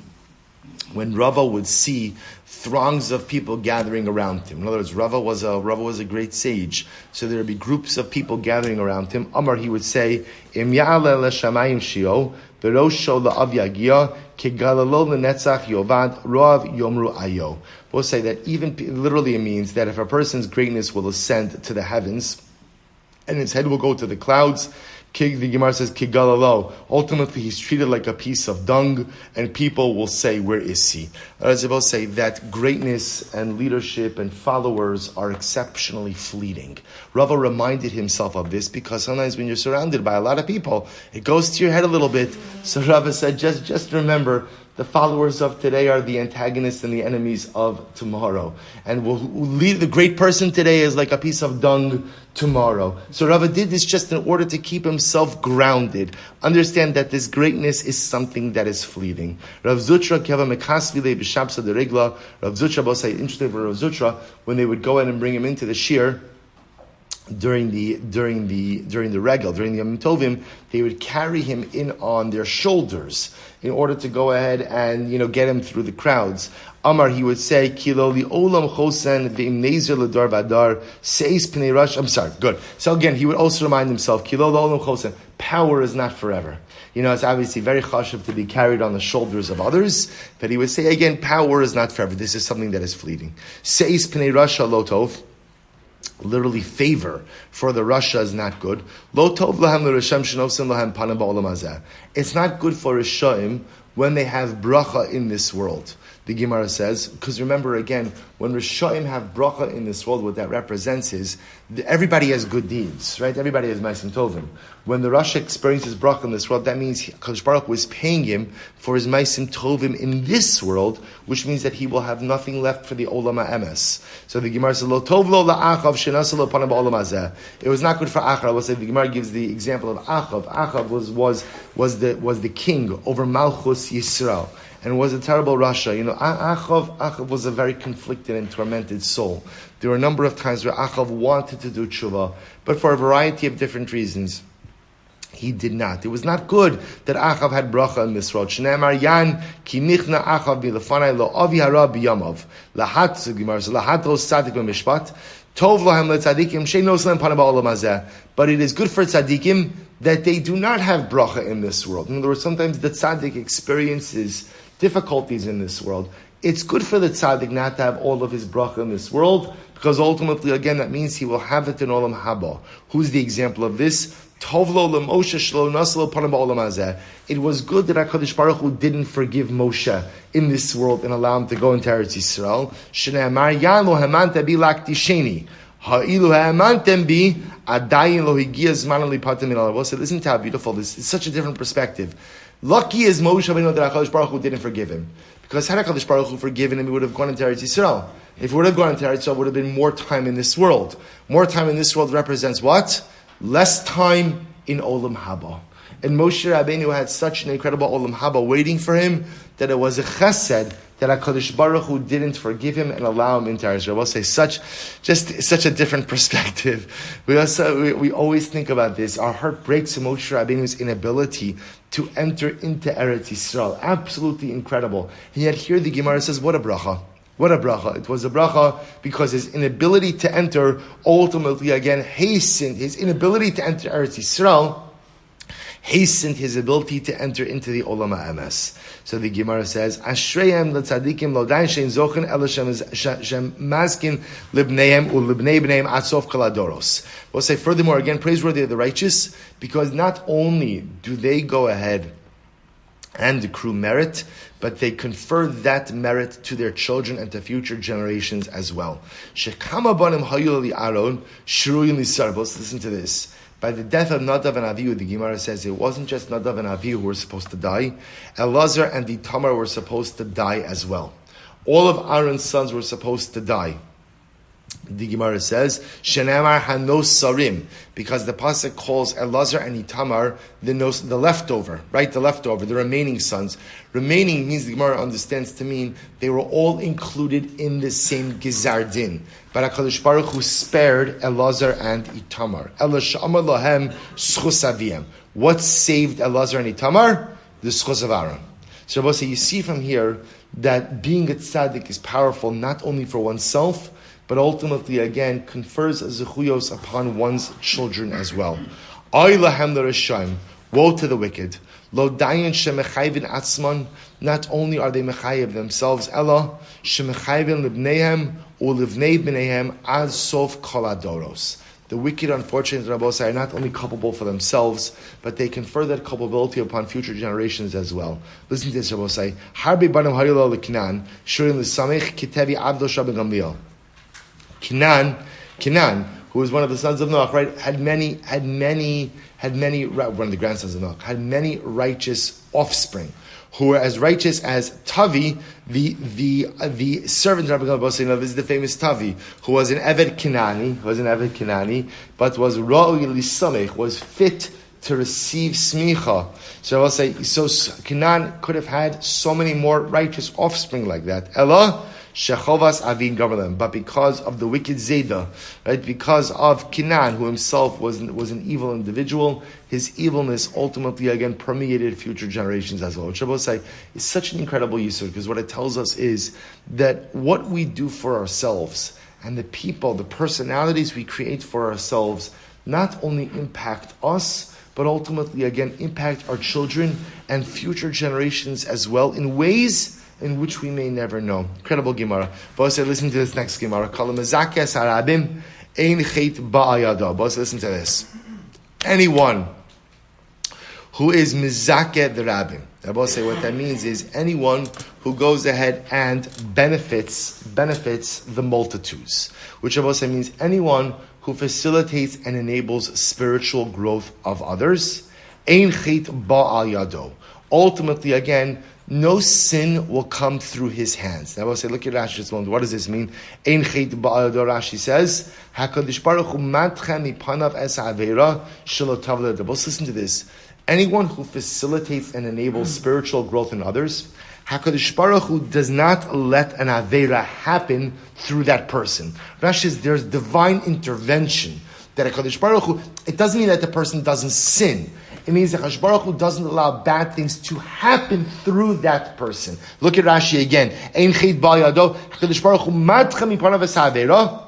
[SPEAKER 1] when Rava would see throngs of people gathering around him. In other words, Rava was a great sage. So there would be groups of people gathering around him. Amar, he would say, Im ya'ale l'shamayim shio, v'rosho la'av yagia, kegalalo l'netzach yovad, roav yomru ayo. We'll say that even, literally it means that if a person's greatness will ascend to the heavens, and his head will go to the clouds, the Gemara says, Kigalalo. Ultimately, he's treated like a piece of dung, and people will say, where is he? As I will say, that greatness and leadership and followers are exceptionally fleeting. Rava reminded himself of this because sometimes when you're surrounded by a lot of people, it goes to your head a little bit. So Rava said, just remember, the followers of today are the antagonists and the enemies of tomorrow. And we'll lead the great person today is like a piece of dung tomorrow. So Rava did this just in order to keep himself grounded. Understand that this greatness is something that is fleeting. Rav Zutra keva mekasvile b'shabsa deregla. Rav Zutra, both say, interesting for Rav Zutra, when they would go in and bring him into the shir, during the regal, during the Yom Tovim, they would carry him in on their shoulders in order to go ahead and get him through the crowds. Amar, he would say, Kilo li olam chosen v'im nezer l'dar vadar seis pnei rash. I'm sorry, good. So again, he would also remind himself, Kilo li olam chosen, power is not forever. It's obviously very chashuv to be carried on the shoulders of others, but he would say again, power is not forever. This is something that is fleeting. Seis pnei rash lo tov. literally favor for the Rasha is not good. Lo tov lahem l'Rishaim shenosim lahem panim ba'olam hazeh. It's not good for Rishaim when they have bracha in this world. The Gemara says, because remember again, when Rishaim have bracha in this world, what that represents is everybody has good deeds, right? Everybody has ma'asim tovim. When the Rasha experiences bracha in this world, that means Kadosh Baruch Hu is paying him for his ma'asim tovim in this world, which means that he will have nothing left for the olam ha'emes. So the Gemara says, "Lo tov lo la'achav shenasa lo panav ba'olam hazeh." It was not good for Achav. I will say the Gemara gives the example of Achav. Achav was the king over Malchus Yisrael. And was a terrible Rasha. Achav was a very conflicted and tormented soul. There were a number of times where Achav wanted to do tshuva, but for a variety of different reasons, he did not. It was not good that Achav had bracha in this world. Shneimar yan ki nichna Achav bilefanai lo avi hara biyamav lahat zugimar lahat ros tzadik b'mishpat tov lahem letzadikim sheinos lehem pana ba'olam hazeh. But it is good for tzadikim that they do not have bracha in this world. In other words, sometimes the tzadik experiences difficulties in this world. It's good for the tzaddik not to have all of his bracha in this world, because ultimately, again, that means he will have it in olam haba. Who's the example of this? Tovlo leMoshe shlo naslo panav ba'olam hazeh. It was good that HaKadosh Baruch Hu didn't forgive Moshe in this world and allow him to go into Eretz Yisrael. Shneimar yan lo hamanta bi laktisheni. Ha'ilu ha'amantem bi adayin lo higia zman lipatim min alav. So listen to how beautiful this is. Such a different perspective. Lucky is Moshe Rabbeinu that HaKadosh Baruch Hu didn't forgive him. Because had HaKadosh Baruch Hu forgiven him, he would have gone into Eretz Yisrael. If he would have gone into Eretz Yisrael, it would have been more time in this world. More time in this world represents what? Less time in Olam Haba. And Moshe Rabbeinu had such an incredible Olam Haba waiting for him that it was a chesed that HaKadosh Baruch Hu didn't forgive him and allow him into Eretz Yisrael. We'll say such a different perspective. We always think about this. Our heart breaks in Moshe Rabbeinu's inability to enter into Eretz Yisrael. Absolutely incredible. And yet here the Gemara says, what a bracha. What a bracha. It was a bracha because his inability to enter ultimately again hastened his inability to enter Eretz Yisrael, hastened his ability to enter into the Olam HaEmes. So the Gemara says, Ashreyem letzadikim lo dain shein zochen ela shem mazkin libneihem ulibnei bneihem atsof kaladoros. We'll say furthermore, again, praiseworthy of the righteous, because not only do they go ahead and accrue merit, but they confer that merit to their children and to future generations as well. Shekama banim hayu li Aaron shruyin lisarbos. Listen to this. By the death of Nadav and Avihu, the Gemara says it wasn't just Nadav and Avihu who were supposed to die. Elazar and Itamar were supposed to die as well. All of Aaron's sons were supposed to die. The Gemara says, Shenemar hanos sarim, because the pasuk calls Elazar and Itamar the leftover, right? The leftover, the remaining sons. Remaining means the Gemara understands to mean they were all included in the same Gizar Din. But HaKadosh Baruch Hu spared Elazar and Itamar. Ela sh'amar lahem schus aviyam. What saved Elazar and Itamar? The schus of Aaron. So Rabbi say, you see from here that being a tzaddik is powerful not only for oneself, but ultimately, again, confers a zechuyos upon one's children as well. Oy lahem l'rishayim. Woe to the wicked. Lo dayan shemechayvin atzman. Not only are they mechayev themselves, ella shemechayvin libneihem ulivnei bneihem ad sof kol adoros. The wicked, unfortunately, Rabbi are not only culpable for themselves, but they confer that culpability upon future generations as well. Listen to this, Rabbi. Harbi banim hayilo l'kinan shurin l'samech kitevi abdo shabin gamliel. Kinan, who was one of the sons of Noach, right, had many, one of the grandsons of Noach, had many righteous offspring, who were as righteous as Tavi, the servant of Rabbi Gamliel. This is the famous Tavi, who was an Eved Kinani, but was Ra'ui Lisamech, was fit to receive smicha. So I will say, so Kinan could have had so many more righteous offspring like that. Ella Shechovas Avin Gavrlam, but because of the wicked Zeda, right? Because of Kinan, who himself was an evil individual, his evilness ultimately again permeated future generations as well. Which I will say is such an incredible yisur, because what it tells us is that what we do for ourselves and the people, the personalities we create for ourselves, not only impact us, but ultimately again impact our children and future generations as well in ways in which we may never know. Incredible Gemara. But also listen to this next Gemara. Ein chet ba'ayada. But listen to this. Anyone who is mizakeh the rabbin. I will say what that means is anyone who goes ahead and benefits the multitudes. Which I will say means anyone who facilitates and enables spiritual growth of others. Ein chet ba'al yado. Ultimately, again, no sin will come through his hands. Now I will say, look at Rashi's one. What does this mean? Ein chet ba'al yado. Rashi says, HaKadosh Baruch Hu matchem mipanav es avera shelo tav le'adav. Listen to this. Anyone who facilitates and enables spiritual growth in others, HaKadosh Baruch Hu does not let an Aveira happen through that person. Rashi says there's divine intervention. That HaKadosh Baruch Hu, it doesn't mean that the person doesn't sin. It means that HaKadosh Baruch Hu doesn't allow bad things to happen through that person. Look at Rashi again. Ein chet ba'yado, HaKadosh Baruch Hu matchem mipanav es Aveira.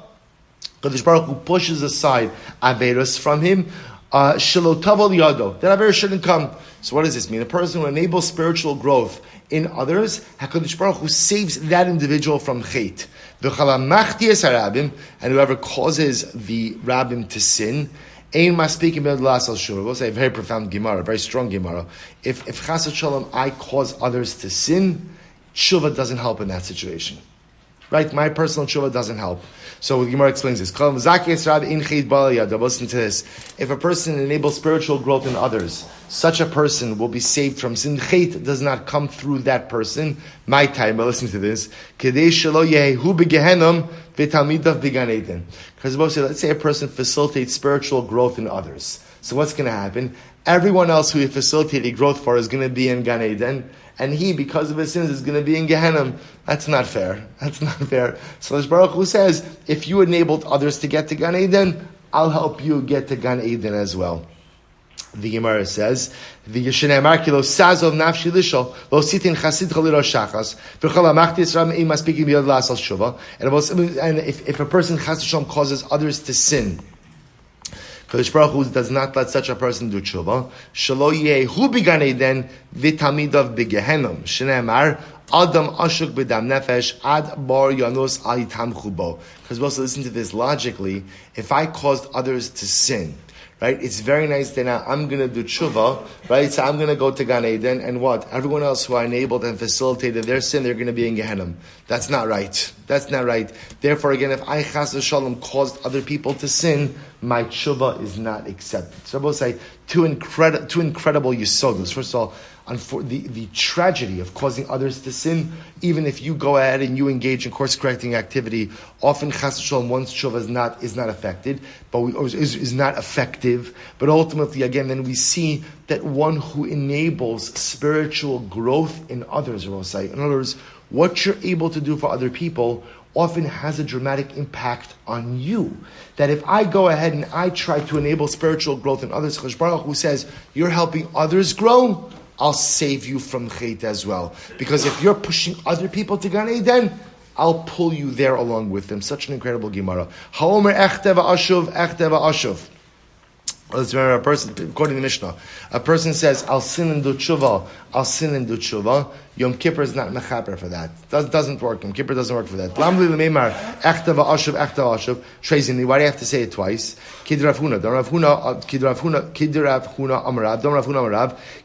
[SPEAKER 1] HaKadosh Baruch Hu pushes aside Aveiros from him. Shelo taval yado. That Aveira shouldn't come. So what does this mean? A person who enables spiritual growth in others, HaKadosh Baruch Hu saves that individual from chet. And whoever causes the rabbin to sin, we'll say a very profound Gemara, a very strong Gemara. If chas v'shalom I cause others to sin, tshuva doesn't help in that situation. Right? My personal tshuva doesn't help. So the Gemara explains this. Listen to this. If a person enables spiritual growth in others, such a person will be saved from sin. Chet does not come through that person. My time, but listen to this. Because let's say a person facilitates spiritual growth in others. So what's going to happen? Everyone else who he facilitated growth for is going to be in Gan Eden, and he, because of his sins, is going to be in Gehenna. That's not fair. That's not fair. So Baruch Hu says, if you enabled others to get to Gan Eden, I'll help you get to Gan Eden as well. The Gemara says, "V'yishenemar ki lo sazov nafshi lishol lo sitin chasid chaliro shachas v'chol amachtis ram im maspikim biyad la'asal shuva." And if a person chas v'shalom causes others to sin, Kadosh Baruch Hu does not let such a person do tshuva. Shelo yehu b'gan eden v'tamidav b'gehenom. Shneimar Adam ashuk b'dam nefesh ad bar yanos al yitamchu bo. Because we also listen to this logically. If I caused others to sin, right? It's very nice that now I'm going to do tshuva, right? So I'm going to go to Gan Eden, and what? Everyone else who I enabled and facilitated their sin, they're going to be in Gehenna. That's not right. That's not right. Therefore, again, if I chas v'shalom caused other people to sin, my tshuva is not accepted. So I will say two incredible yisodos. First of all, the tragedy of causing others to sin, even if you go ahead and you engage in course correcting activity, often chas v'shalom one's tshuva is not affected, but is not effective. But ultimately, again, then we see that one who enables spiritual growth in others, I will say, in other words, what you're able to do for other people often has a dramatic impact on you. That if I go ahead and I try to enable spiritual growth in others, Kadosh Baruch Hu says, you're helping others grow, I'll save you from chet as well. Because if you're pushing other people to Gan Eden, I'll pull you there along with them. Such an incredible Gemara. Ha'omer echteva ashuv, echteva ashuv. Let's remember a person, according to the Mishnah, a person says, I'll sin and do tshuva, I'll sin and do tshuva. Yom Kippur is not mechaper for that. Doesn't work. Yom Kippur doesn't work for that. Lamli l'meimar, echta v'ashuv, echta v'ashuv. Trezini, why do you have to say it twice? Kid Rav Huna, amarav,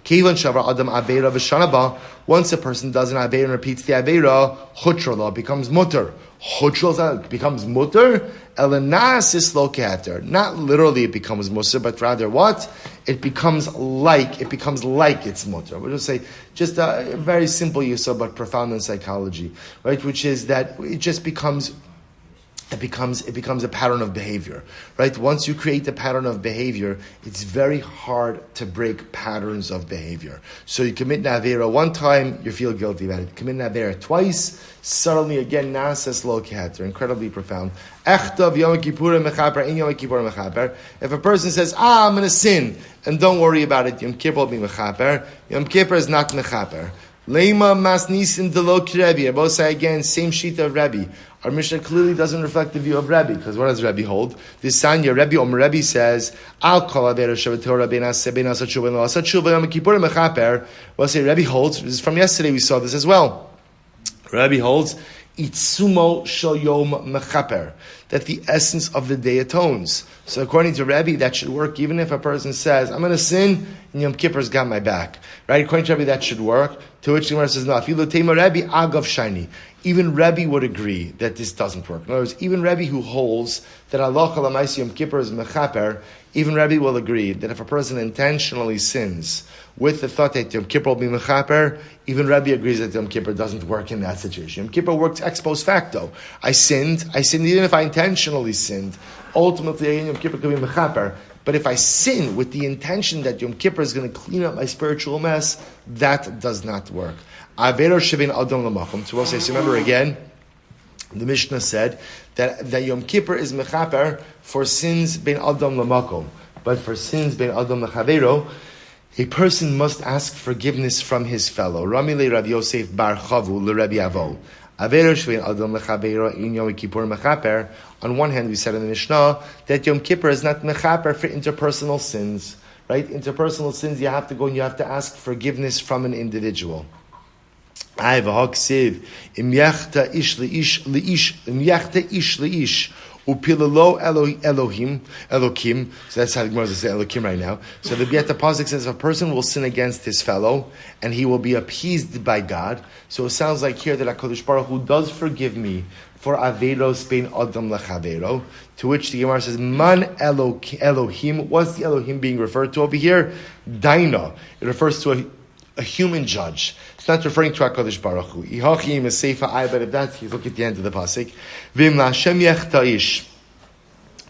[SPEAKER 1] kevan shavar adam aveira v'shanaba. Once a person does an aveira and repeats the aveira, chutrala becomes mutter. Chutrala becomes mutter. Elanasis lo keter. Not literally it becomes mutter, but rather what? It becomes like it's mutter. We'll just say, just a very simple yusuf, but profound in psychology, right? Which is that it just becomes a pattern of behavior, right? Once you create a pattern of behavior, it's very hard to break patterns of behavior. So you commit an avera one time, you feel guilty about it. Commit an avera twice, suddenly again, nasas lo keter. Incredibly profound. Echtav Yom Kippur mechaper, in Yom Kippur mechaper. If a person says, I'm going to sin, and don't worry about it, Yom Kippur will be mechaper. Yom Kippur is not mechaper. Leima mas nisin delo Rebbe. I both say again, same sheet of Rebbe. Our Mishnah clearly doesn't reflect the view of Rebbe, because what does Rebbe hold? This Sanya, Rebbe says, Al kol avera shevatorah benas atshuva and lo atshuva Yom Kippur mechaper. Well, say Rebbe holds. This is from yesterday. We saw this as well. Rebbe holds. Itsumo shel yom mechaper. that the essence of the day atones. So according to Rebbe, that should work even if a person says, I'm going to sin, and Yom Kippur's got my back. Right? According to Rebbe, that should work. To which the Gemara says, no, if you tema Rebbe, agav shiny. Even Rebbe would agree that this doesn't work. In other words, even Rebbe who holds that Allah Chalamayis Yom Kippur is mechaper, even Rebbe will agree that if a person intentionally sins with the thought that Yom Kippur will be mechaper, even Rebbe agrees that Yom Kippur doesn't work in that situation. Yom Kippur works ex post facto. I sinned even if I intentionally sinned. Ultimately, Yom Kippur could be mechaper. But if I sin with the intention that Yom Kippur is going to clean up my spiritual mess, that does not work. Avero shebin adam lamachum. So we'll say, so remember again, the Mishnah said that Yom Kippur is mechaper for sins ben adam lamakom, but for sins ben adam lechavero, a person must ask forgiveness from his fellow. Ramile Rav Yosef bar Chavu leRabbi Avo. Avero shebin adam lechavero in Yom Kippur mechaper. On one hand, we said in the Mishnah that Yom Kippur is not mechaper for interpersonal sins. Right? Interpersonal sins, you have to go and you have to ask forgiveness from an individual. I have a haksiv im yachta ish leish im yachta ish leish upilalo Elokim. So that's how the Gemara says Elokim right now. So the Biat Pasuk says a person will sin against his fellow and he will be appeased by God. So it sounds like here that HaKadosh Baruch Hu does forgive me for averos bein adam lechavero. To which the Gemara says man Elohim. What's the Elohim being referred to over here? Daina. It refers to a human judge. It's not referring to HaKadosh Baruch Hu. Ihachim is seifa I, but if that's, you look at the end of the pasuk. Vim laHashem yechtaish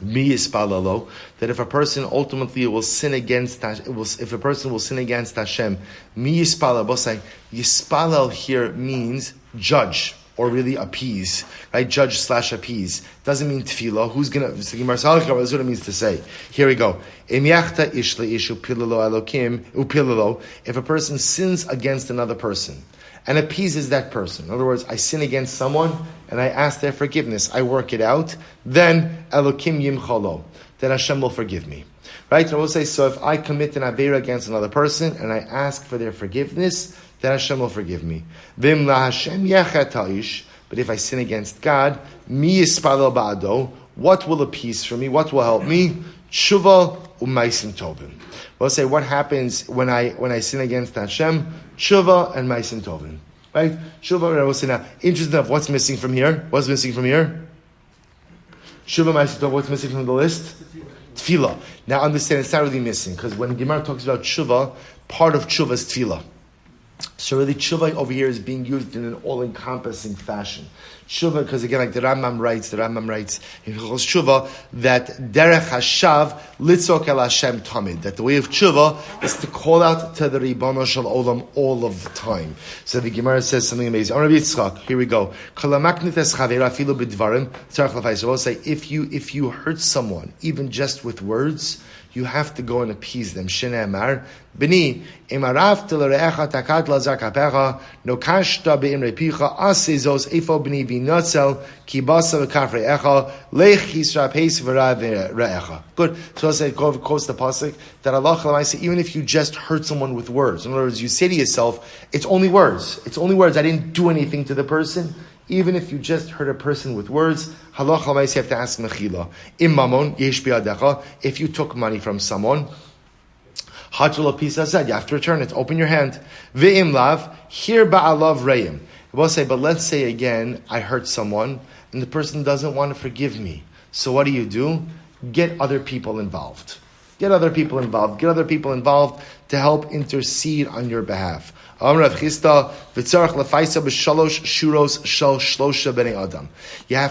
[SPEAKER 1] mi yispalalo. That if a person ultimately will sin against, if a person will sin against Hashem, mi yispalal. Bosai yispalal here means judge. Or really appease, right? Judge / appease. Doesn't mean tefillah. Who's gonna, that's what it means to say. Here we go. If a person sins against another person and appeases that person, in other words, I sin against someone and I ask their forgiveness, I work it out, then Elokim yimchalo, then Hashem will forgive me. Right? And I will say, so if I commit an avera against another person and I ask for their forgiveness, then Hashem will forgive me. Vim laHashem yechetaish. But if I sin against God, mi yispalel ba'ado. What will appease for me? What will help me? Tshuva u'maisim tovim. We'll say what happens when I sin against Hashem? Tshuva and maisim tovim. Right? Tshuva. I will say now. Interesting enough. What's missing from here? What's missing from here? Tshuva maisim tovim. What's missing from the list? Tefillah. Now understand, it's not really missing because when Gemara talks about tshuva, part of tshuva is tefillah. So really, tshuva over here is being used in an all-encompassing fashion. Tshuva, because again, like the Rambam writes in Hilchos Tshuva that derech hashav litzok el Hashem tamid. That the way of tshuva is to call out to the Ribono Shel Olam all of the time. So the Gemara says something amazing. Rabbi Yitzchak, here we go. So we'll say if you hurt someone, even just with words, you have to go and appease them. Shene Amar, Bini, Imarav Telerecha Takat Lazar Kapecha, Nokashta Beimre Picha, Asizos, Efo Bini Vinotzel, Kibasa Kafre Echa, Lech Yisra Peis Re'echa. Good. So I say, quotes the pasuk that Allah Chalamayis, even if you just hurt someone with words, in other words, you say to yourself, it's only words. It's only words. I didn't do anything to the person. Even if you just hurt a person with words, halach hamayis, you have to ask mechila. Im mamon yesh biadecha. If you took money from someone, hatul apisa said you have to return it. Open your hand. Ve'im lav here ba'alav reim. We'll say, but let's say again, I hurt someone and the person doesn't want to forgive me. So what do? Get other people involved. Get other people involved to help intercede on your behalf. You have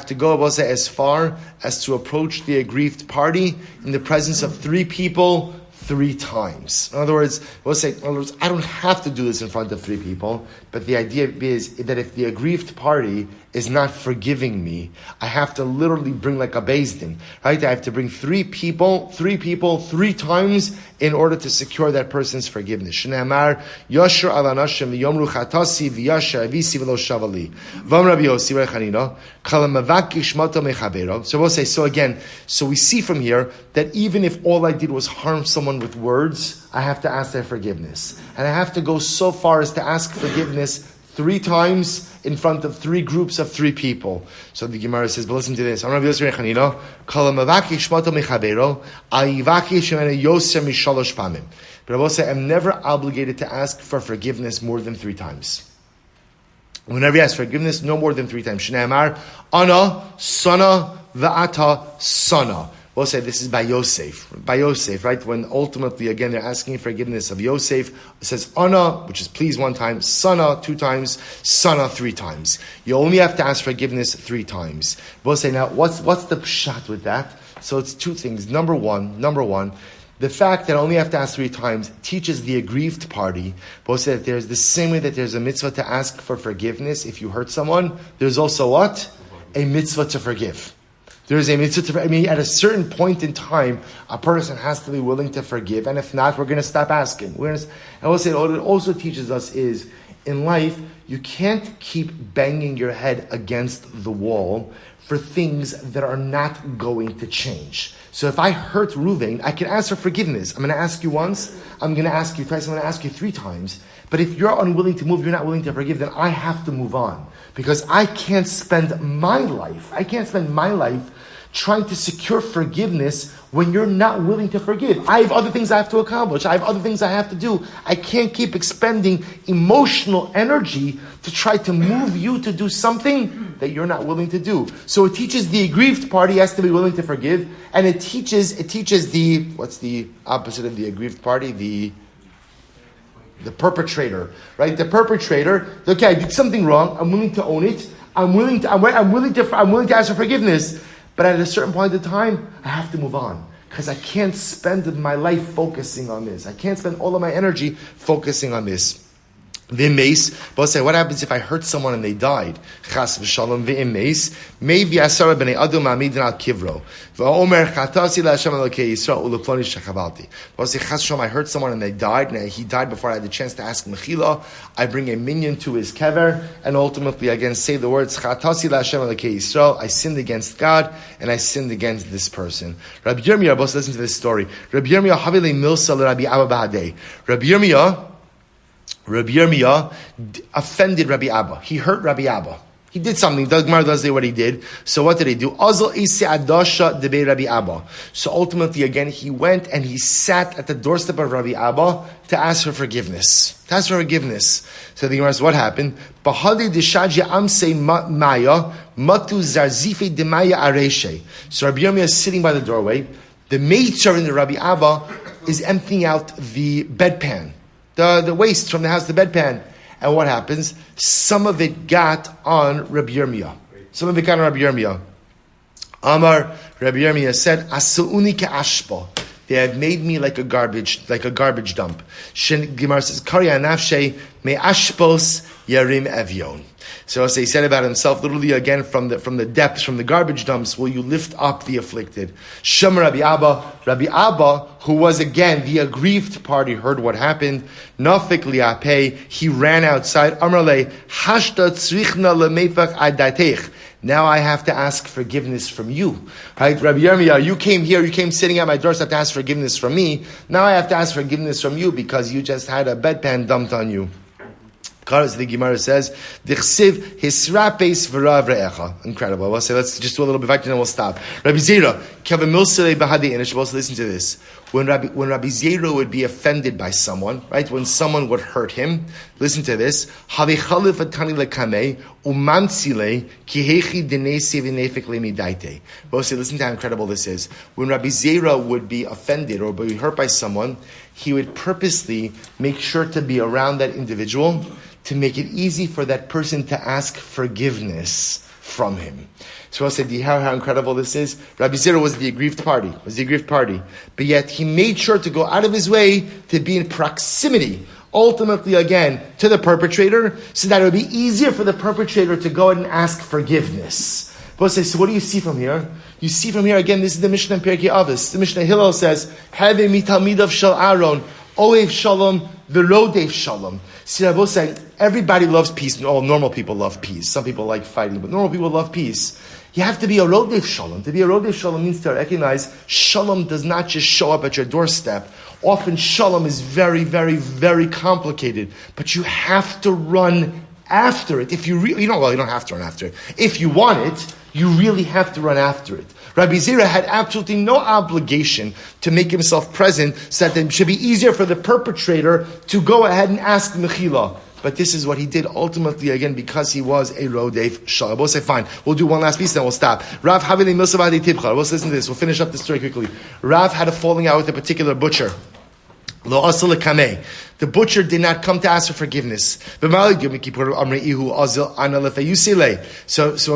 [SPEAKER 1] to go, we'll say, as far as to approach the aggrieved party in the presence of 3 people 3 times. In other words, I don't have to do this in front of 3 people, but the idea is that if the aggrieved party is not forgiving me, I have to literally bring like a beis din, right? I have to bring 3 people 3 times in order to secure that person's forgiveness. Shneamar Yosher ala nashim v'yomru chatasi v'yasher avisi v'lo shavali v'am Rabbi Yossi v'rechanina kalamavakish mato mechavero. So we'll say, so we see from here that even if all I did was harm someone with words, I have to ask their forgiveness. And I have to go so far as to ask forgiveness 3 times in front of 3 groups of 3 people. So the Gemara says, but listen to this. But I will say, I'm never obligated to ask for forgiveness more than 3 times. Whenever you ask forgiveness, no more than 3 times. Shneimar, Ana, Sana, Va'ata, Sana. We'll say this is by Yosef. By Yosef, right? When ultimately, again, they're asking forgiveness of Yosef. It says Ana, which is please 1 time, Sana 2 times, Sana 3 times. You only have to ask forgiveness 3 times. We'll say now, what's the pshat with that? So it's 2 things. Number one, the fact that I only have to ask 3 times teaches the aggrieved party. We'll say that there's the same way that there's a mitzvah to ask for forgiveness if you hurt someone. There's also what? A mitzvah to forgive. There's a mitzvah at a certain point in time, a person has to be willing to forgive, and if not, we're going to stop asking. And I will say, what it also teaches us is, in life, you can't keep banging your head against the wall for things that are not going to change. So if I hurt Ruvain, I can ask for forgiveness. I'm going to ask you once, I'm going to ask you twice, I'm going to ask you 3 times. But if you're unwilling to move, you're not willing to forgive, then I have to move on. Because I can't spend my life trying to secure forgiveness when you're not willing to forgive. I have other things I have to accomplish. I have other things I have to do. I can't keep expending emotional energy to try to move you to do something that you're not willing to do. So it teaches the aggrieved party has to be willing to forgive, and it teaches the, what's the opposite of the aggrieved party? The perpetrator, right? The perpetrator, okay, I did something wrong, I'm willing to own it, I'm willing to ask for forgiveness. But at a certain point in time, I have to move on. Because I can't spend my life focusing on this. I can't spend all of my energy focusing on this. V'immeis, but say, what happens if I hurt someone and they died? Chas v'shalom v'immeis, maybe asara b'nei adum amidin al kivro. V'omer chatasi la'Hashem Elokei Yisrael u'leploni shechavalti. But say, chas v'shalom, I hurt someone and they died, and he died before I had the chance to ask mechila. I bring a minion to his kever, and ultimately again say the words, chatasi la'Hashem Elokei Yisrael, I sinned against God, and I sinned against this person. Rabbi Yirmiyah, both listen to this story. Rabbi Yirmiyah, havile milsa l'Rabbi Abba b'hadei. Rabbi Yirmiyah offended Rabbi Abba. He hurt Rabbi Abba. He did something. The Gemara does say what he did. So what did he do? Azal isi adasha debei Rabbi Abba. So ultimately, again, he went and he sat at the doorstep of Rabbi Abba to ask for forgiveness. So the Gemara says, what happened? Bahali dishaji amse maya matu zarzife demaya areshe. So Rabbi Yirmiyah is sitting by the doorway. The maidser in the Rabbi Abba is emptying out the bedpan. The waste from the house, the bedpan. And what happens? Some of it got on Rabbi Yirmiyah. Amar, Rabbi Yirmiyah said, Asu'uni ke'ashpa. They have made me like a garbage dump. Gemara says, Karya nafshe me'ashpos yarim evyon. So as he said about himself, literally again from the depths, from the garbage dumps, will you lift up the afflicted? Shem Rabbi Abba, who was again the aggrieved party, heard what happened. Nafik li'apeh, he ran outside. Amrle, hashta tzrichna lemefach adatech. Now I have to ask forgiveness from you. Right? Rabbi Yirmiyah, you came sitting at my doorstep to ask forgiveness from me. Now I have to ask forgiveness from you because you just had a bedpan dumped on you. The Gemara says, "Dichsiv hisrapes v'rav re'echa." Incredible. We'll say, let's just do a little bit back and then we'll stop. Rabbi Zera, kevin milsele bahadi inish. Also listen to this. When Rabbi Zera would be offended by someone, right? When someone would hurt him, listen to this. Havi chalif atani lekamei umantzile kihechi denesi v'nefik lemidaite. We'll say, listen to how incredible this is. When Rabbi Zera would be offended or be hurt by someone, he would purposely make sure to be around that individual to make it easy for that person to ask forgiveness from him. So I'll say, do you hear how incredible this is? Rabbi Zera was the aggrieved party, but yet he made sure to go out of his way to be in proximity, ultimately again, to the perpetrator, so that it would be easier for the perpetrator to go and ask forgiveness. But I'll say, so what do you see from here? You see from here, again, this is the Mishnah in Pirkei Avos. The Mishnah Hillel says, Have mitalmidav shel Aaron, oev shalom, v'rodev shalom. See, I will say, everybody loves peace. All normal people love peace. Some people like fighting, but normal people love peace. You have to be a rodev shalom. To be a rodev shalom means to recognize shalom does not just show up at your doorstep. Often shalom is very, very, very complicated. But you have to run after it. If you you don't have to run after it. If you want it, you really have to run after it. Rabbi Zira had absolutely no obligation to make himself present so that it should be easier for the perpetrator to go ahead and ask Mechila. But this is what he did ultimately, again, because he was a Rodef Shalom. We'll say, fine, we'll do one last piece, then we'll stop. Rav Havili Milsavadi Tibchar. Let's listen to this. We'll finish up the story quickly. Rav had a falling out with a particular butcher. Lo asal kameh. The butcher did not come to ask for forgiveness. So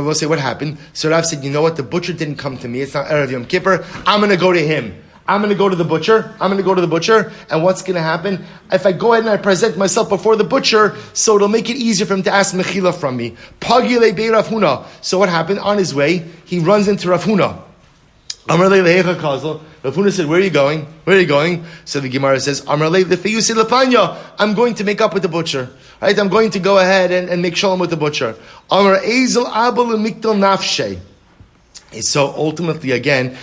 [SPEAKER 1] we'll say, what happened? So Rav said, you know what? The butcher didn't come to me. It's not Erev Yom Kippur. I'm going to go to him. I'm going to go to the butcher. And what's going to happen? If I go ahead and I present myself before the butcher, so it'll make it easier for him to ask Mechila from me. So what happened? On his way, he runs into Rav Huna. Rav Huna said, where are you going? So the Gemara says, I'm going to make up with the butcher. Right? I'm going to go ahead and make shalom with the butcher. So ultimately, again, Rav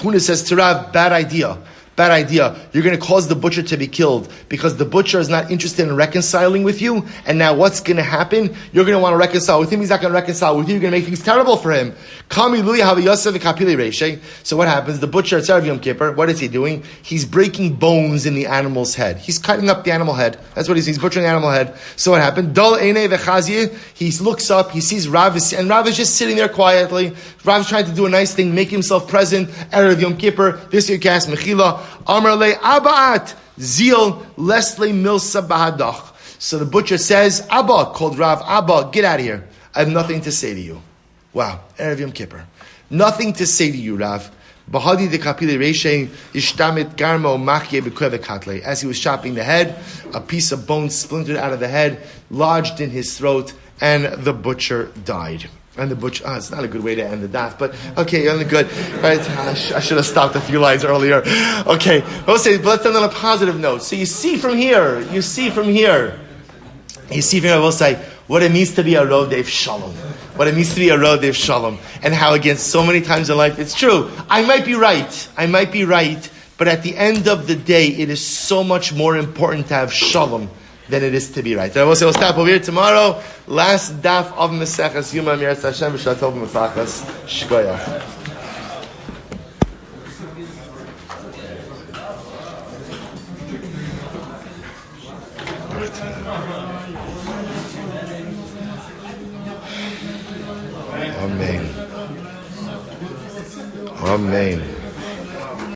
[SPEAKER 1] Huna says to Rav, bad idea. You're going to cause the butcher to be killed because the butcher is not interested in reconciling with you. And now what's going to happen? You're going to want to reconcile with him. He's not going to reconcile with you. You're going to make things terrible for him. So what happens? The butcher at Erev Yom Kippur, what is he doing? He's breaking bones in the animal's head. He's cutting up the animal head. That's what he's butchering the animal head. So what happened? He looks up, he sees Rav, and Rav is just sitting there quietly. Rav is trying to do a nice thing, make himself present. Erev Yom Kippur, this you cast Mechila. Amar le abaat zil lesle milsa bahadach. So the butcher says, Abba, called Rav, Abba, get out of here. I have nothing to say to you. Wow, Erev Yom Kippur. Nothing to say to you, Rav. Bahadi de kapile reishe ishtamit garmo machye bekweve katle. As he was chopping the head, a piece of bone splintered out of the head, lodged in his throat, and the butcher died. And the butcher, it's not a good way to end the daf, but okay, you're on the good. Right? I should have stopped a few lines earlier. Okay, let's end on a positive note. So you see from here, we'll say, what it means to be a Rodef Shalom. And how, again, so many times in life, it's true. I might be right, but at the end of the day, it is so much more important to have Shalom than it is to be right. So we'll stop over here tomorrow. Last daf of Maseches Yoma Miras Hashem B'Shatov Mefachas Shkoyach. Amen.